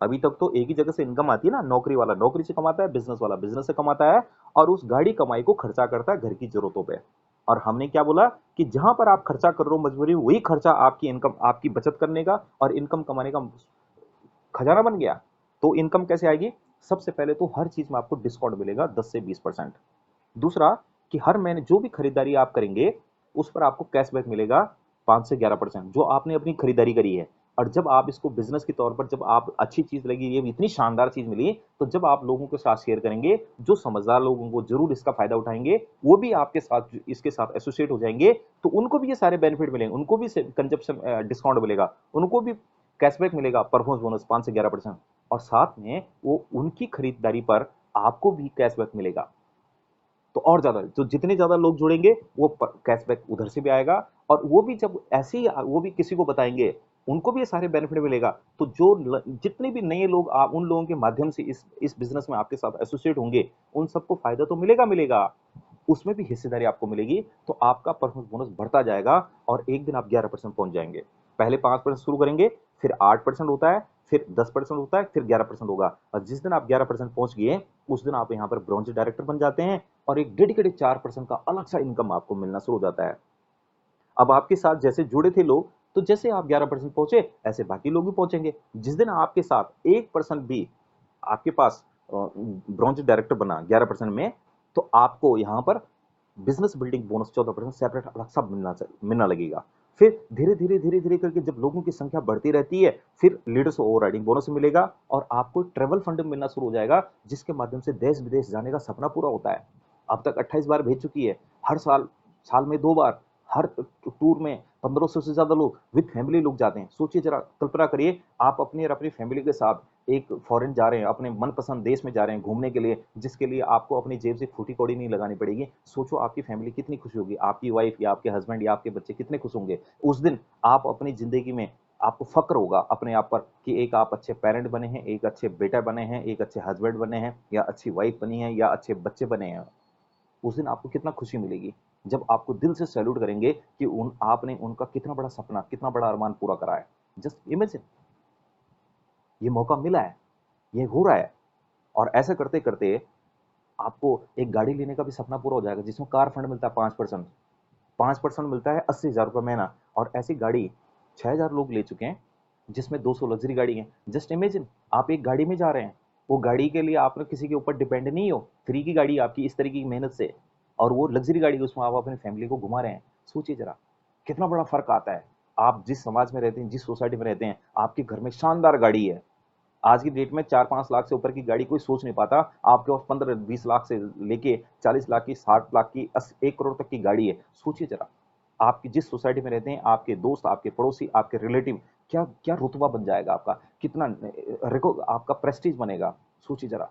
अभी तक तो एक ही जगह से इनकम आती है ना, नौकरी वाला नौकरी से कमाता है, बिजनेस वाला बिजनेस से कमाता है, और उस गाड़ी कमाई को खर्चा करता है घर की जरूरतों पे। और हमने क्या बोला कि जहां पर आप खर्चा कर रहे हो मजबूरी, वही खर्चा आपकी इनकम, आपकी बचत करने का और इनकम कमाने का खजाना बन गया। तो इनकम कैसे आएगी, सबसे पहले तो हर चीज में आपको डिस्काउंट मिलेगा 10 से 20%। दूसरा, कि हर महीने जो भी खरीदारी आप करेंगे, उस पर आपको कैशबैक मिलेगा 5 से 11%, जो आपने अपनी खरीदारी करी है। और जब आप इसको बिजनेस के तौर पर, जब आप अच्छी चीज लगी, ये इतनी शानदार चीज मिली, तो जब आप लोगों के साथ शेयर करेंगे, जो समझदार लोग उनको जरूर इसका फायदा उठाएंगे, वो भी आपके साथ, इसके साथ एसोसिएट हो जाएंगे, तो उनको भी ये सारे बेनिफिट मिलेंगे, उनको भी कंजप्शन डिस्काउंट मिलेगा, उनको भी कैशबैक मिलेगा, परफॉर्मेंस बोनस 5 से 11%, और साथ में वो उनकी खरीदारी पर आपको भी कैशबैक मिलेगा। तो और ज्यादा, तो जितने ज्यादा लोग जुड़ेंगे, वो कैशबैक उधर से भी आएगा, और वो भी जब ऐसे ही वो भी किसी को बताएंगे, उनको भी ये सारे बेनिफिट मिलेगा। तो जितने भी नए लोग, आप उन लोगों के माध्यम से इस बिजनेस में आपके साथ एसोसिएट होंगे, उन सबको फायदा तो मिलेगा मिलेगा, उसमें भी हिस्सेदारी आपको मिलेगी। तो आपका परफॉर्मेंस बोनस बढ़ता जाएगा और एक दिन आप 11% पहुंच जाएंगे। पहले 5% शुरू करेंगे, फिर 8% होता है, फिर 10% होता है, फिर 11% होगा, और जिस दिन आप 11% पहुंच गए उस दिन आप यहाँ पर ब्रॉन्ज डायरेक्टर बन जाते हैं और एक डेडिकेटेड 4% का अलग सा इनकम आपको मिलना शुरू हो जाता है। अब आपके साथ जैसे जुड़े थे लोग, तो जैसे आप 11% पहुंचे ऐसे बाकी लोग भी पहुंचेंगे। जिस दिन आपके साथ 1% भी आपके पास ब्रॉन्ज डायरेक्टर बना 11% में, तो आपको यहाँ पर बिजनेस बिल्डिंग बोनस 14% सेपरेट अलग सा मिलना लगेगा। फिर धीरे धीरे धीरे धीरे करके जब लोगों की संख्या बढ़ती रहती है, फिर लीडर्स ओवर राइडिंग बोनस मिलेगा और आपको ट्रेवल फंड मिलना शुरू हो जाएगा, जिसके माध्यम से देश विदेश जाने का सपना पूरा होता है। अब तक 28 बार भेज चुकी है, हर साल, साल में 2 बार, हर टूर में 1500 से ज्यादा लोग विद फैमिली लोग जाते हैं। सोचिए जरा, कल्पना करिए, आप अपनी और अपनी फैमिली के साथ एक फॉरेन जा रहे हैं, अपने मनपसंद देश में जा रहे हैं घूमने के लिए, जिसके लिए आपको अपनी जेब से फूटी कौड़ी नहीं लगानी पड़ेगी। सोचो आपकी फैमिली कितनी खुश होगी, आपकी वाइफ या आपके हस्बैंड या आपके बच्चे कितने खुश होंगे उस दिन। आप अपनी जिंदगी में, आपको फक्र होगा अपने आप पर कि एक आप अच्छे पेरेंट बने हैं, एक अच्छे बेटा बने हैं, एक अच्छे हस्बैंड बने हैं, या अच्छी वाइफ बनी है, या अच्छे बच्चे बने हैं। उस दिन आपको कितना खुशी मिलेगी जब आपको दिल से सैल्यूट करेंगे कि आपने उनका कितना बड़ा सपना, कितना बड़ा अरमान पूरा करा है। जस्ट इमेजिन, ये मौका मिला है, ये हो रहा है। और ऐसा करते करते आपको एक गाड़ी लेने का भी सपना पूरा हो जाएगा, जिसमें कार फंड मिलता है 5%। 5% मिलता है 80,000 रुपये महीना, और ऐसी गाड़ी 6,000 लोग ले चुके हैं, जिसमें 200 लग्जरी गाड़ी है। जस्ट इमेजिन, आप एक गाड़ी में जा रहे हैं, वो गाड़ी के लिए आपने किसी के ऊपर डिपेंड नहीं हो, फ्री की गाड़ी आपकी इस तरीके की मेहनत से, और वो लग्जरी गाड़ी, उसमें आप अपनी फैमिली को घुमा रहे हैं। सोचिए जरा, कितना बड़ा फर्क आता है। आप जिस समाज में रहते हैं, जिस सोसाइटी में रहते हैं, आपके घर में शानदार गाड़ी है, आज की डेट में 4-5 लाख से ऊपर की गाड़ी कोई सोच नहीं पाता, आपके पास 15-20 लाख से लेके 40 लाख की, 60 लाख की, 1 करोड़ तक की गाड़ी है। सोचिए जरा, आपकी जिस सोसाइटी में रहते हैं, आपके दोस्त, आपके पड़ोसी, आपके रिलेटिव, क्या क्या रुतबा बन जाएगा आपका, कितना आपका प्रेस्टीज बनेगा। सोचिए जरा।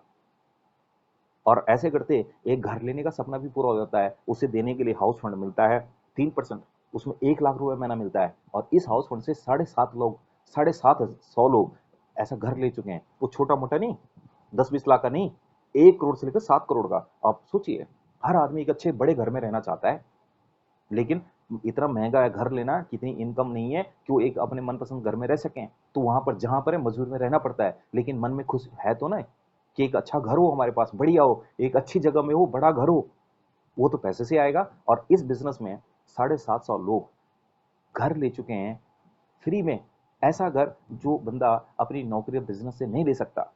और ऐसे करते एक घर लेने का सपना भी पूरा हो जाता है। उसे देने के लिए हाउस फंड मिलता है 3%, उसमें 1 लाख रुपए महीना मिलता है, और इस हाउस फंड से 7,500 लोग ऐसा घर ले चुके हैं। वो छोटा मोटा नहीं, 10-20 लाख का नहीं, 1 करोड़ से लेकर 7 करोड़ का। आप सोचिए, हर आदमी एक अच्छे बड़े घर में रहना चाहता है, लेकिन इतना महंगा है घर लेना, कितनी इनकम नहीं है कि वो एक अपने मनपसंद घर में रह सकें। तो वहां पर जहां पर है मजदूर में रहना पड़ता है, लेकिन मन में खुश है तो ना, कि एक अच्छा घर हो हमारे पास, बढ़िया हो, एक अच्छी जगह में हो, बड़ा घर हो। वो तो पैसे से आएगा। और इस बिजनेस में 750 लोग घर ले चुके हैं फ्री में। ऐसा घर जो बंदा अपनी नौकरी बिजनेस से नहीं ले सकता।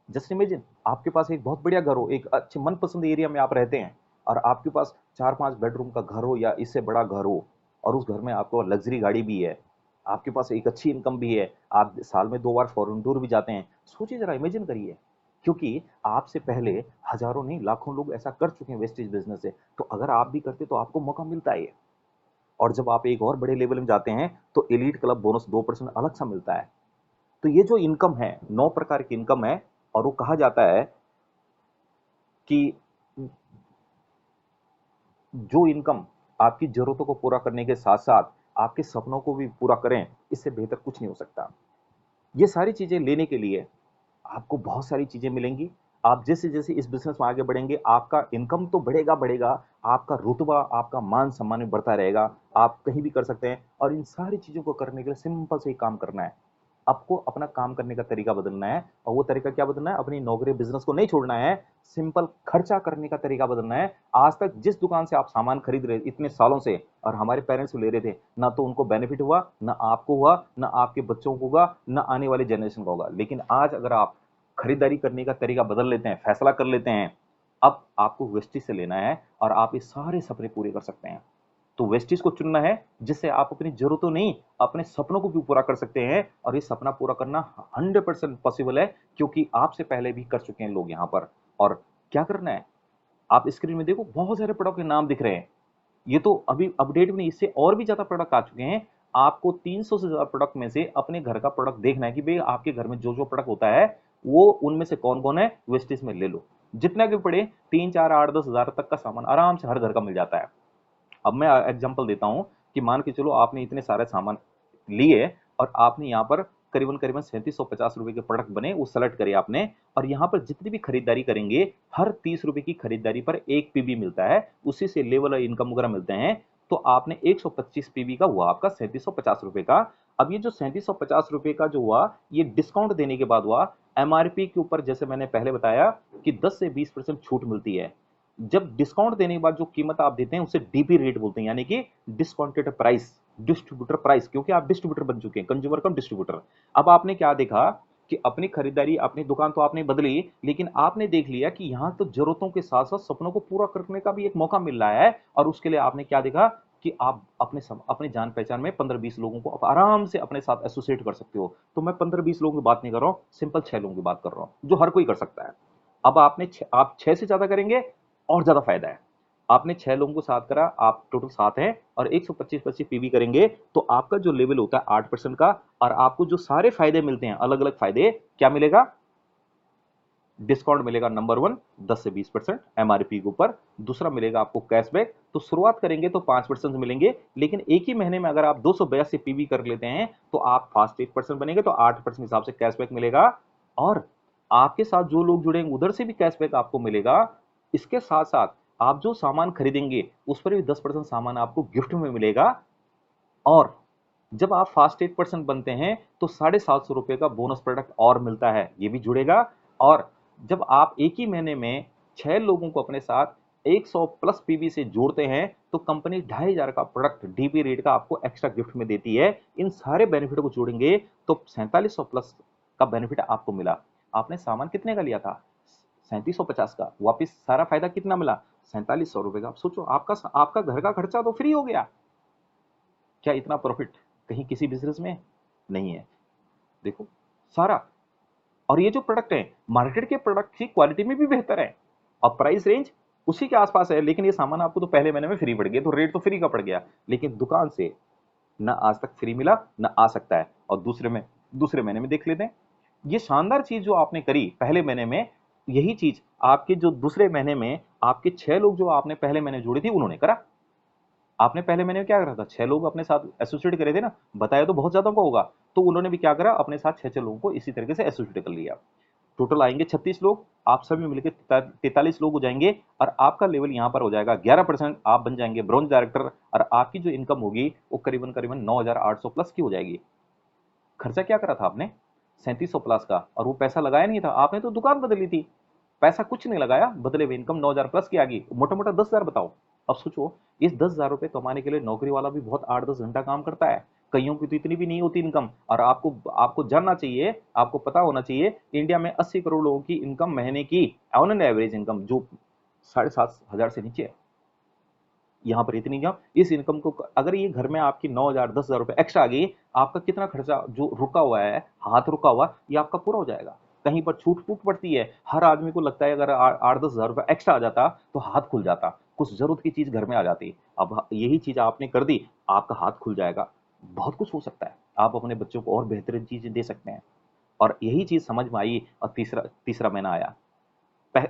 जस्ट इमेजिन, आपके पास एक बहुत बढ़िया घर हो, एक अच्छे मनपसंद एरिया में आप रहते हैं, और आपके पास 4-5 बेडरूम का घर हो या इससे बड़ा घर हो, और उस घर में आपको लग्जरी गाड़ी भी है, आपके पास एक अच्छी इनकम भी है, आप साल में 2 बार फॉरेन टूर भी जाते हैं। सोचिए जरा, इमेजिन करिए। क्योंकि आपसे पहले हजारों नहीं लाखों लोग ऐसा कर चुके हैं वेस्टेज बिजनेस से, तो अगर आप भी करते तो आपको मौका मिलता है। और जब आप एक और बड़े लेवल में जाते हैं तो एलीट क्लब बोनस 2% अलग सा मिलता है। तो ये जो इनकम है, 9 प्रकार की इनकम है, और वो कहा जाता है कि जो इनकम आपकी जरूरतों को पूरा करने के साथ साथ आपके सपनों को भी पूरा करें, इससे बेहतर कुछ नहीं हो सकता। ये सारी चीजें लेने के लिए आपको बहुत सारी चीजें मिलेंगी। आप जैसे जैसे इस बिजनेस में आगे बढ़ेंगे, आपका इनकम तो बढ़ेगा बढ़ेगा, आपका रुतबा, आपका मान सम्मान भी बढ़ता रहेगा। आप कहीं भी कर सकते हैं। और इन सारी चीजों को करने के लिए सिंपल से ही काम करना है। आपको अपना काम करने का तरीका बदलना है, और वो तरीका क्या बदलना है? अपनी नौकरी बिजनेस को नहीं छोड़ना है, सिंपल खर्चा करने का तरीका बदलना है। आज तक जिस दुकान से आप सामान खरीद रहे इतने सालों से, और हमारे पेरेंट्स ले रहे थे, ना तो उनको बेनिफिट हुआ, ना आपको हुआ, ना आपके बच्चों को होगा, ना आने वाले जनरेशन को होगा। लेकिन आज अगर आप खरीदारी करने का तरीका बदल लेते हैं, फैसला कर लेते हैं, अब आपको वेस्टिज से लेना है, और आप ये सारे सपने पूरे कर सकते हैं। तो वेस्टिज को चुनना है, जिससे आप अपनी जरूरतों नहीं, अपने सपनों को भी पूरा कर सकते हैं। और ये सपना पूरा करना 100% पॉसिबल है, क्योंकि आपसे पहले भी कर चुके हैं लोग यहाँ पर। और क्या करना है, आप स्क्रीन में देखो, बहुत सारे प्रोडक्ट के नाम दिख रहे हैं। ये तो अभी अपडेट में इससे और भी ज्यादा प्रोडक्ट आ चुके हैं। आपको 300 से ज्यादा प्रोडक्ट में से अपने घर का प्रोडक्ट देखना है कि भाई आपके घर में जो जो प्रोडक्ट होता है, वो उनमें से कौन कौन है, वेस्टिज में ले लो। जितना भी पड़े, 3, 4, 8, 10 हजार तक का सामान आराम से हर घर का मिल जाता है। अब मैं एग्जांपल देता हूं कि मान के चलो आपने इतने सारे सामान लिए, और आपने यहाँ पर करीबन करीबन 3750 रुपए के प्रोडक्ट बने, वो सेलेक्ट करे आपने। और यहाँ पर जितनी भी खरीदारी करेंगे, हर 30 रुपए की खरीदारी पर एक पीबी मिलता है, उसी से लेवल और इनकम वगैरह मिलते हैं। तो आपने 125 पीवी का हुआ आपका 3750 रुपए का। अब ये जो 3750 रुपए का जो हुआ, ये डिस्काउंट देने के बाद हुआ। एमआरपी के ऊपर जैसे मैंने पहले बताया कि 10 से 20% छूट मिलती है। जब डिस्काउंट देने के बाद जो कीमत आप देते हैं उसे डीपी रेट बोलते हैं, यानी कि डिस्काउंटेड प्राइस, डिस्ट्रीब्यूटर प्राइस, क्योंकि आप डिस्ट्रीब्यूटर बन चुके हैं, कंज्यूमर कम डिस्ट्रीब्यूटर। अब आपने क्या देखा कि अपनी खरीदारी, अपनी दुकान तो आपने बदली, लेकिन आपने देख लिया कि यहाँ तो जरूरतों के साथ साथ सपनों को पूरा करने का भी एक मौका मिल रहा है, और उसके लिए आपने क्या देखा कि आप अपने जान पहचान में 15-20 लोगों को आप आराम से अपने साथ एसोसिएट कर सकते हो। तो मैं 15-20 लोगों की बात नहीं कर रहा हूँ, सिंपल 6 लोगों की बात कर रहा हूँ, जो हर कोई कर सकता है। अब आप 6 से ज्यादा करेंगे और ज्यादा फायदा है। आपने 6 लोगों को साथ करा, आप टोटल 7 हैं, और 125-25 पीवी करेंगे तो आपका जो लेवल होता है 8% का, और आपको जो सारे फायदे मिलते हैं, अलग अलग फायदे, क्या मिलेगा? डिस्काउंट मिलेगा नंबर 1, 10 से 20% एमआरपी के ऊपर। दूसरा मिलेगा आपको कैशबैक। तो शुरुआत करेंगे तो 5% मिलेंगे, लेकिन एक ही महीने में अगर आप 282 पीवी कर लेते हैं तो आप फास्ट 8% बनेंगे, तो 8% हिसाब से कैशबैक मिलेगा। और आपके साथ जो लोग जुड़ेंगे उधर से भी कैशबैक आपको मिलेगा। इसके साथ साथ आप जो सामान खरीदेंगे उस पर भी 10% सामान आपको गिफ्ट में मिलेगा। और जब आप फास्ट 8% बनते हैं तो 750 रुपए का बोनस प्रोडक्ट और मिलता है, ये भी जुड़ेगा। और जब आप एक ही महीने में 6 लोगों को अपने साथ 100 प्लस पीवी से जोड़ते हैं तो कंपनी 2500 का प्रोडक्ट डीपी रेट का आपको एक्स्ट्रा गिफ्ट में देती है। इन सारे बेनिफिट को जोड़ेंगे तो 4700 प्लस का बेनिफिट आपको मिला। आपने सामान कितने का लिया था? 3750 का। वापिस सारा फायदा कितना मिला? 4700 रुपए का। आप सोचो, आपका आपका घर का खर्चा तो फ्री हो गया। क्या इतना प्रॉफिट कहीं किसी बिजनेस में नहीं है? देखो सारा। और ये जो प्रोडक्ट है मार्केट के प्रोडक्ट की क्वालिटी में भी बेहतर है, और प्राइस रेंज उसी के आसपास है, लेकिन ये सामान आपको तो पहले महीने में फ्री पड़ गया, तो रेट तो फ्री का पड़ गया, लेकिन दुकान से ना आज तक फ्री मिला ना आ सकता है। और दूसरे महीने में देख लेते हैं, ये शानदार चीज जो आपने करी पहले महीने में, यही चीज आपके जो दूसरे महीने में आपके 6 लोग जो आपने पहले महीने जोड़ी थी उन्होंने करा। आपने पहले महीने में क्या करा था? 6 लोग अपने साथ एसोसिएट करे थे ना, बताया तो बहुत ज्यादा का होगा। तो उन्होंने भी क्या करा, अपने साथ 6 लोगों को इसी तरीके से एसोसिएट कर लिया। टोटल आएंगे 36 लोग, आप सभी मिलकर 43 लोग हो जाएंगे, और आपका लेवल यहाँ पर हो जाएगा 11%। आप बन जाएंगे ब्रॉन्ज डायरेक्टर, और आपकी जो इनकम होगी वो करीबन करीबन 9800 प्लस की हो जाएगी। खर्चा क्या करा था आपने? 3700 प्लस का, और वो पैसा लगाया नहीं था, आपने तो दुकान बदली थी। पैसा कुछ नहीं लगाया, बदले हुए इनकम 9000 प्लस की आ गई, मोटा मोटा 10,000 बताओ। अब सोचो, इस 10,000 रुपए कमाने के लिए नौकरी वाला भी बहुत 8-10 घंटा काम करता है। कईयों की तो इतनी भी नहीं होती इनकम। और आपको आपको जानना चाहिए, आपको पता होना चाहिए, इंडिया में 80 करोड़ लोगों की इनकम महीने की ऑन एन एवरेज इनकम जो 7,500 से नीचे है। यहाँ पर इतनी इनकम, इस इनकम को अगर ये घर में आपकी 9,000 10,000 रुपए एक्स्ट्रा आ गई, आपका कितना खर्चा जो रुका हुआ है, हाथ रुका हुआ, ये आपका पूरा हो जाएगा। कहीं पर छूट फूट पड़ती है, हर आदमी को लगता है अगर 8-10 हजार रुपए एक्स्ट्रा आ जाता तो हाथ खुल जाता, कुछ जरूरत की चीज घर में आ जाती। अब यही चीज आपने कर दी, आपका हाथ खुल जाएगा, बहुत कुछ हो सकता है। आप अपने बच्चों को और बेहतरीन चीजें दे सकते हैं। और यही चीज समझ में आई, और तीसरा तीसरा महीना आया।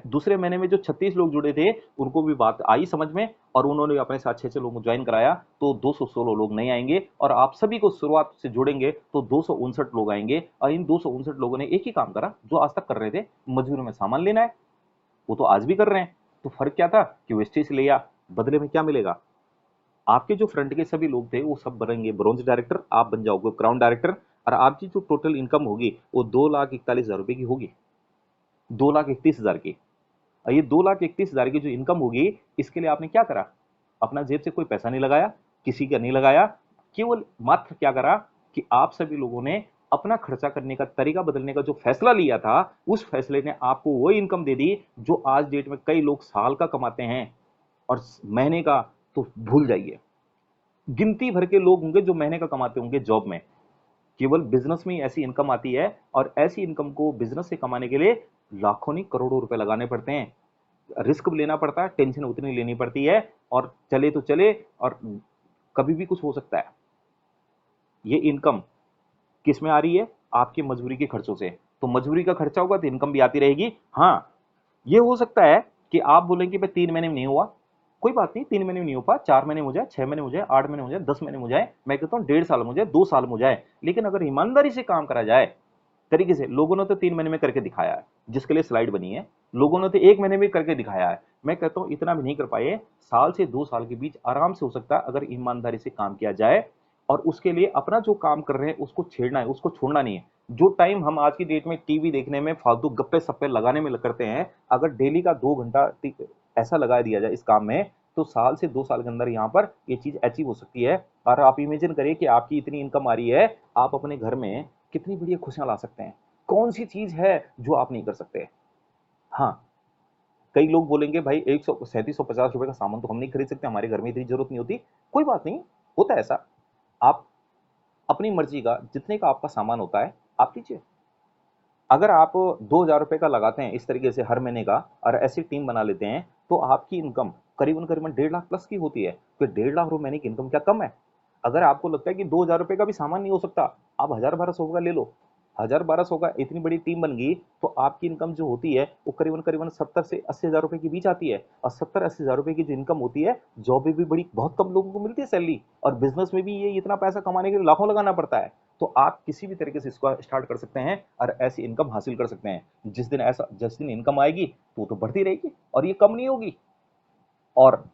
दूसरे महीने में जो 36 लोग जुड़े थे उनको भी बात आई समझ में, और उन्होंने अपने साथ 6 लोगों को ज्वाइन कराया, तो 216 लोग नहीं आएंगे, और आप सभी को शुरुआत से जोड़ेंगे तो 259 लोग आएंगे। और इन 259 लोगों ने एक ही काम करा जो आज तक कर रहे थे, मजबूरी में सामान लेना है, वो तो आज भी कर रहे हैं। तो फर्क क्या था कि वेस्टेज लिया, बदले में क्या मिलेगा? आपके जो फ्रंट के सभी लोग थे वो सब बनेंगे ब्रॉन्ज डायरेक्टर, आप बन जाओगे क्राउन डायरेक्टर, और आपकी जो टोटल इनकम होगी वो 2,41,000 रुपए की होगी, 2,31,000 की। और ये 2,31,000 की जो इनकम होगी, इसके लिए आपने क्या करा? अपना जेब से कोई पैसा नहीं लगाया, किसी का नहीं लगाया, केवल मात्र क्या करा कि आप सभी लोगों ने अपना खर्चा करने का तरीका बदलने का जो फैसला लिया था, उस फैसले ने आपको वो इनकम दे दी जो आज डेट में कई लोग साल का कमाते हैं, और महीने का तो भूल जाइए। गिनती भर के लोग होंगे जो महीने का कमाते होंगे जॉब में। केवल बिजनेस में ही ऐसी इनकम आती है, और ऐसी इनकम को बिजनेस से कमाने के लिए लाखों नहीं करोड़ों रुपए लगाने पड़ते हैं, रिस्क भी लेना पड़ता है, टेंशन उतनी लेनी पड़ती है, और चले तो चले, और कभी भी कुछ हो सकता है। ये इनकम किस में आ रही है? आपकी मजबूरी के खर्चों से। तो मजबूरी का खर्चा होगा तो इनकम भी आती रहेगी। हाँ, ये हो सकता है कि आप बोलेंगे भाई 3 महीने में नहीं हुआ, कोई बात नहीं, 3 महीने में नहीं हो पा, 4 महीने हो जाए, 6 महीने हो जाए, 8 महीने हो जाए, 10 महीने हो जाए, मैं कहता हूँ 1.5 साल हो जाए, 2 साल हो जाए, लेकिन अगर ईमानदारी से काम करा जाए तरीके से, लोगों ने तो 3 महीने में करके दिखाया है, जिसके लिए स्लाइड बनी है, लोगों ने तो 1 महीने में करके दिखाया है। मैं कहता हूँ इतना भी नहीं कर पाए, साल से 2 साल के बीच आराम से हो सकता है अगर ईमानदारी से काम किया जाए और उसके लिए अपना जो काम कर रहे हैं उसको छेड़ना है, उसको छोड़ना नहीं है। जो टाइम हम आज की डेट में टीवी देखने में, फालतू गप्पे-सप्पे लगाने में करते हैं, अगर डेली का 2 घंटा ऐसा लगा दिया जाए इस काम में, तो साल से 2 साल के अंदर यहाँ पर ये चीज़ अचीव हो सकती है। और आप इमेजिन करिए कि आपकी इतनी इनकम आ रही है, आप अपने घर में कितनी बढ़िया खुशियाँ ला सकते हैं। कौन सी चीज़ है जो आप नहीं कर सकते? हाँ, कई लोग बोलेंगे भाई 100 ₹3750 का सामान तो हम नहीं खरीद सकते, हमारे घर में इतनी ज़रूरत नहीं होती। कोई बात नहीं, होता है ऐसा। आप अपनी मर्ज़ी का जितने का आपका सामान होता है, आप लीजिए। अगर आप ₹2000 का लगाते हैं इस तरीके से हर महीने का और ऐसी टीम बना लेते हैं, तो आपकी इनकम करीबन-करीबन 1.5 लाख प्लस की होती है। तो 1.5 लाख रुपए महीने की इनकम क्या कम है? अगर आपको लगता है कि ₹2000 का भी सामान नहीं हो सकता, आप 1000-1200 का ले लो। 1000-1200 का इतनी बड़ी टीम बन गई, तो आपकी इनकम जो होती है, वो करीबन-करीबन 70 से 80,000 रुपए के बीच आती है और 70-80,000 रुपए की जो इनकम होती है, जॉब में भी बड़ी बहुत कम लोगों को मिलती है सैलरी और बिज़नेस में भी ये इतना पैसा कमाने के लिए लाखों लगाना पड़ता है। तो आप किसी भी तरीके से इसको स्टार्ट कर सकते हैं और ऐसी इनकम हासिल कर सकते हैं। जिस दिन इनकम आएगी, तो वो तो बढ़ती रहेगी और ये कम नहीं होगी। और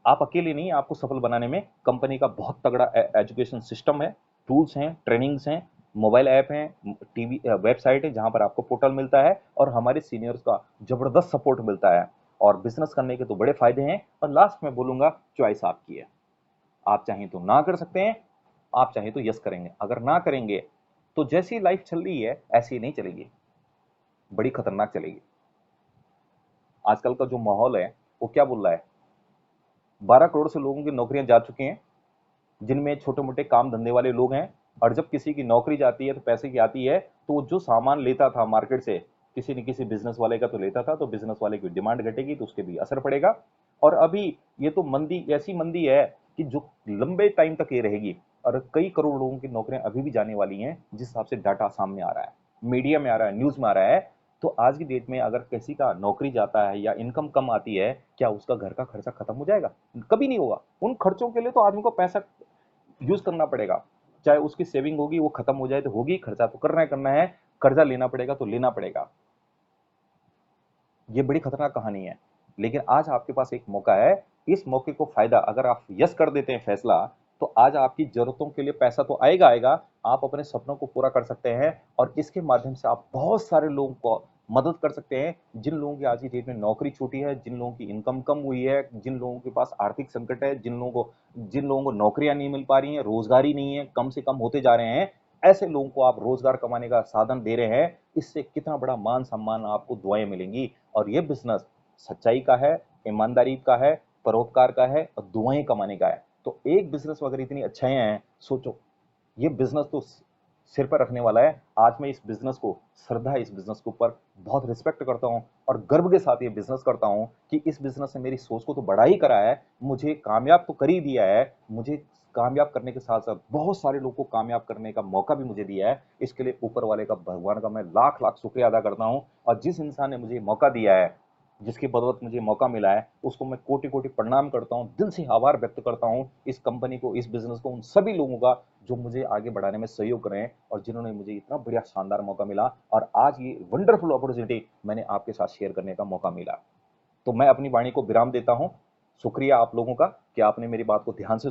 आप अकेले नहीं, आपको सफल बनाने में कंपनी का बहुत तगड़ा एजुकेशन सिस्टम है, टूल्स हैं, ट्रेनिंग्स हैं, मोबाइल ऐप हैं, टीवी वेबसाइट है जहां पर आपको पोर्टल मिलता है और हमारे सीनियर्स का जबरदस्त सपोर्ट मिलता है। और बिजनेस करने के तो बड़े फायदे हैं। और लास्ट में बोलूंगा, चॉइस आपकी है। आप चाहें तो ना कर सकते हैं, आप चाहें तो यस करेंगे। अगर ना करेंगे तो जैसी लाइफ चल रही है ऐसी ही नहीं चलेगी, बड़ी खतरनाक चलेगी। आजकल का जो माहौल है वो क्या बोल रहा है, 12 करोड़ से लोगों की नौकरियां जा चुकी हैं, जिनमें छोटे-मोटे काम धंधे वाले लोग हैं। और जब किसी की नौकरी जाती है तो पैसे की आती है, तो वो जो सामान लेता था मार्केट से, किसी न किसी बिज़नेस वाले का तो लेता था, तो बिज़नेस वाले की डिमांड घटेगी तो उसके भी असर पड़ेगा। और अभी ये तो मंदी, ऐसी मंदी है कि जो लंबे टाइम तक ये रहेगी और कई करोड़ लोगों की नौकरियां अभी भी जाने वाली हैं, जिस हिसाब से डाटा सामने आ रहा है, मीडिया में आ रहा है, न्यूज़ में आ रहा है। तो आज की डेट में अगर किसी का नौकरी जाता है या इनकम कम आती है, क्या उसका घर का खर्चा खत्म हो जाएगा? कभी नहीं होगा। उन खर्चों के लिए तो आदमी को पैसा यूज करना पड़ेगा। चाहे उसकी सेविंग होगी वो खत्म हो जाए तो होगी, खर्चा तो करना है, कर्जा लेना पड़ेगा तो लेना पड़ेगा। ये बड़ी खतरनाक कहानी है। लेकिन आज आपके पास एक मौका है, इस मौके को फायदा अगर आप यस कर देते हैं फैसला, तो आज आपकी जरूरतों के लिए पैसा तो आएगा आएगा, आप अपने सपनों को पूरा कर सकते हैं और इसके माध्यम से आप बहुत सारे लोगों को मदद कर सकते हैं, जिन लोगों की आज की डेट में नौकरी छूटी है, जिन लोगों की इनकम कम हुई है, जिन लोगों के पास आर्थिक संकट है, जिन लोगों को नौकरियां नहीं मिल पा रही हैं, रोजगार ही नहीं है, कम से कम होते जा रहे हैं, ऐसे लोगों को आप रोजगार कमाने का साधन दे रहे हैं। इससे कितना बड़ा मान सम्मान आपको दुआएं मिलेंगी। और ये बिजनेस सच्चाई का है, ईमानदारी का है, परोपकार का है और दुआएं कमाने का है। तो एक बिजनेस में अगर इतनी अच्छाइयां हैं, सोचो, ये बिजनेस तो सिर पर रखने वाला है। आज मैं इस बिजनेस को, श्रद्धा है इस बिजनेस के ऊपर, बहुत रिस्पेक्ट करता हूँ और गर्व के साथ ये बिजनेस करता हूँ कि इस बिजनेस ने मेरी सोच को तो बढ़ा ही करा है, मुझे कामयाब तो कर ही दिया है। मुझे कामयाब करने के साथ साथ बहुत सारे लोगों को कामयाब करने का मौका भी मुझे दिया है। इसके लिए ऊपर वाले का, भगवान का मैं लाख लाख शुक्रिया अदा करता हूँ। और जिस इंसान ने मुझे मौका दिया है, जिसकी बदौलत मुझे मौका मिला है, उसको मैं कोटि कोटि प्रणाम करता हूँ, दिल से आभार व्यक्त करता हूँ इस कंपनी को, इस बिजनेस को, उन सभी लोगों का जो मुझे आगे बढ़ाने में सहयोग कर रहे हैं और जिन्होंने मुझे इतना बढ़िया शानदार मौका मिला और आज ये वंडरफुल अपॉर्चुनिटी मैंने आपके साथ शेयर करने का मौका मिला। तो मैं अपनी वाणी को विराम देता हूँ। शुक्रिया आप लोगों का कि आपने मेरी बात को ध्यान से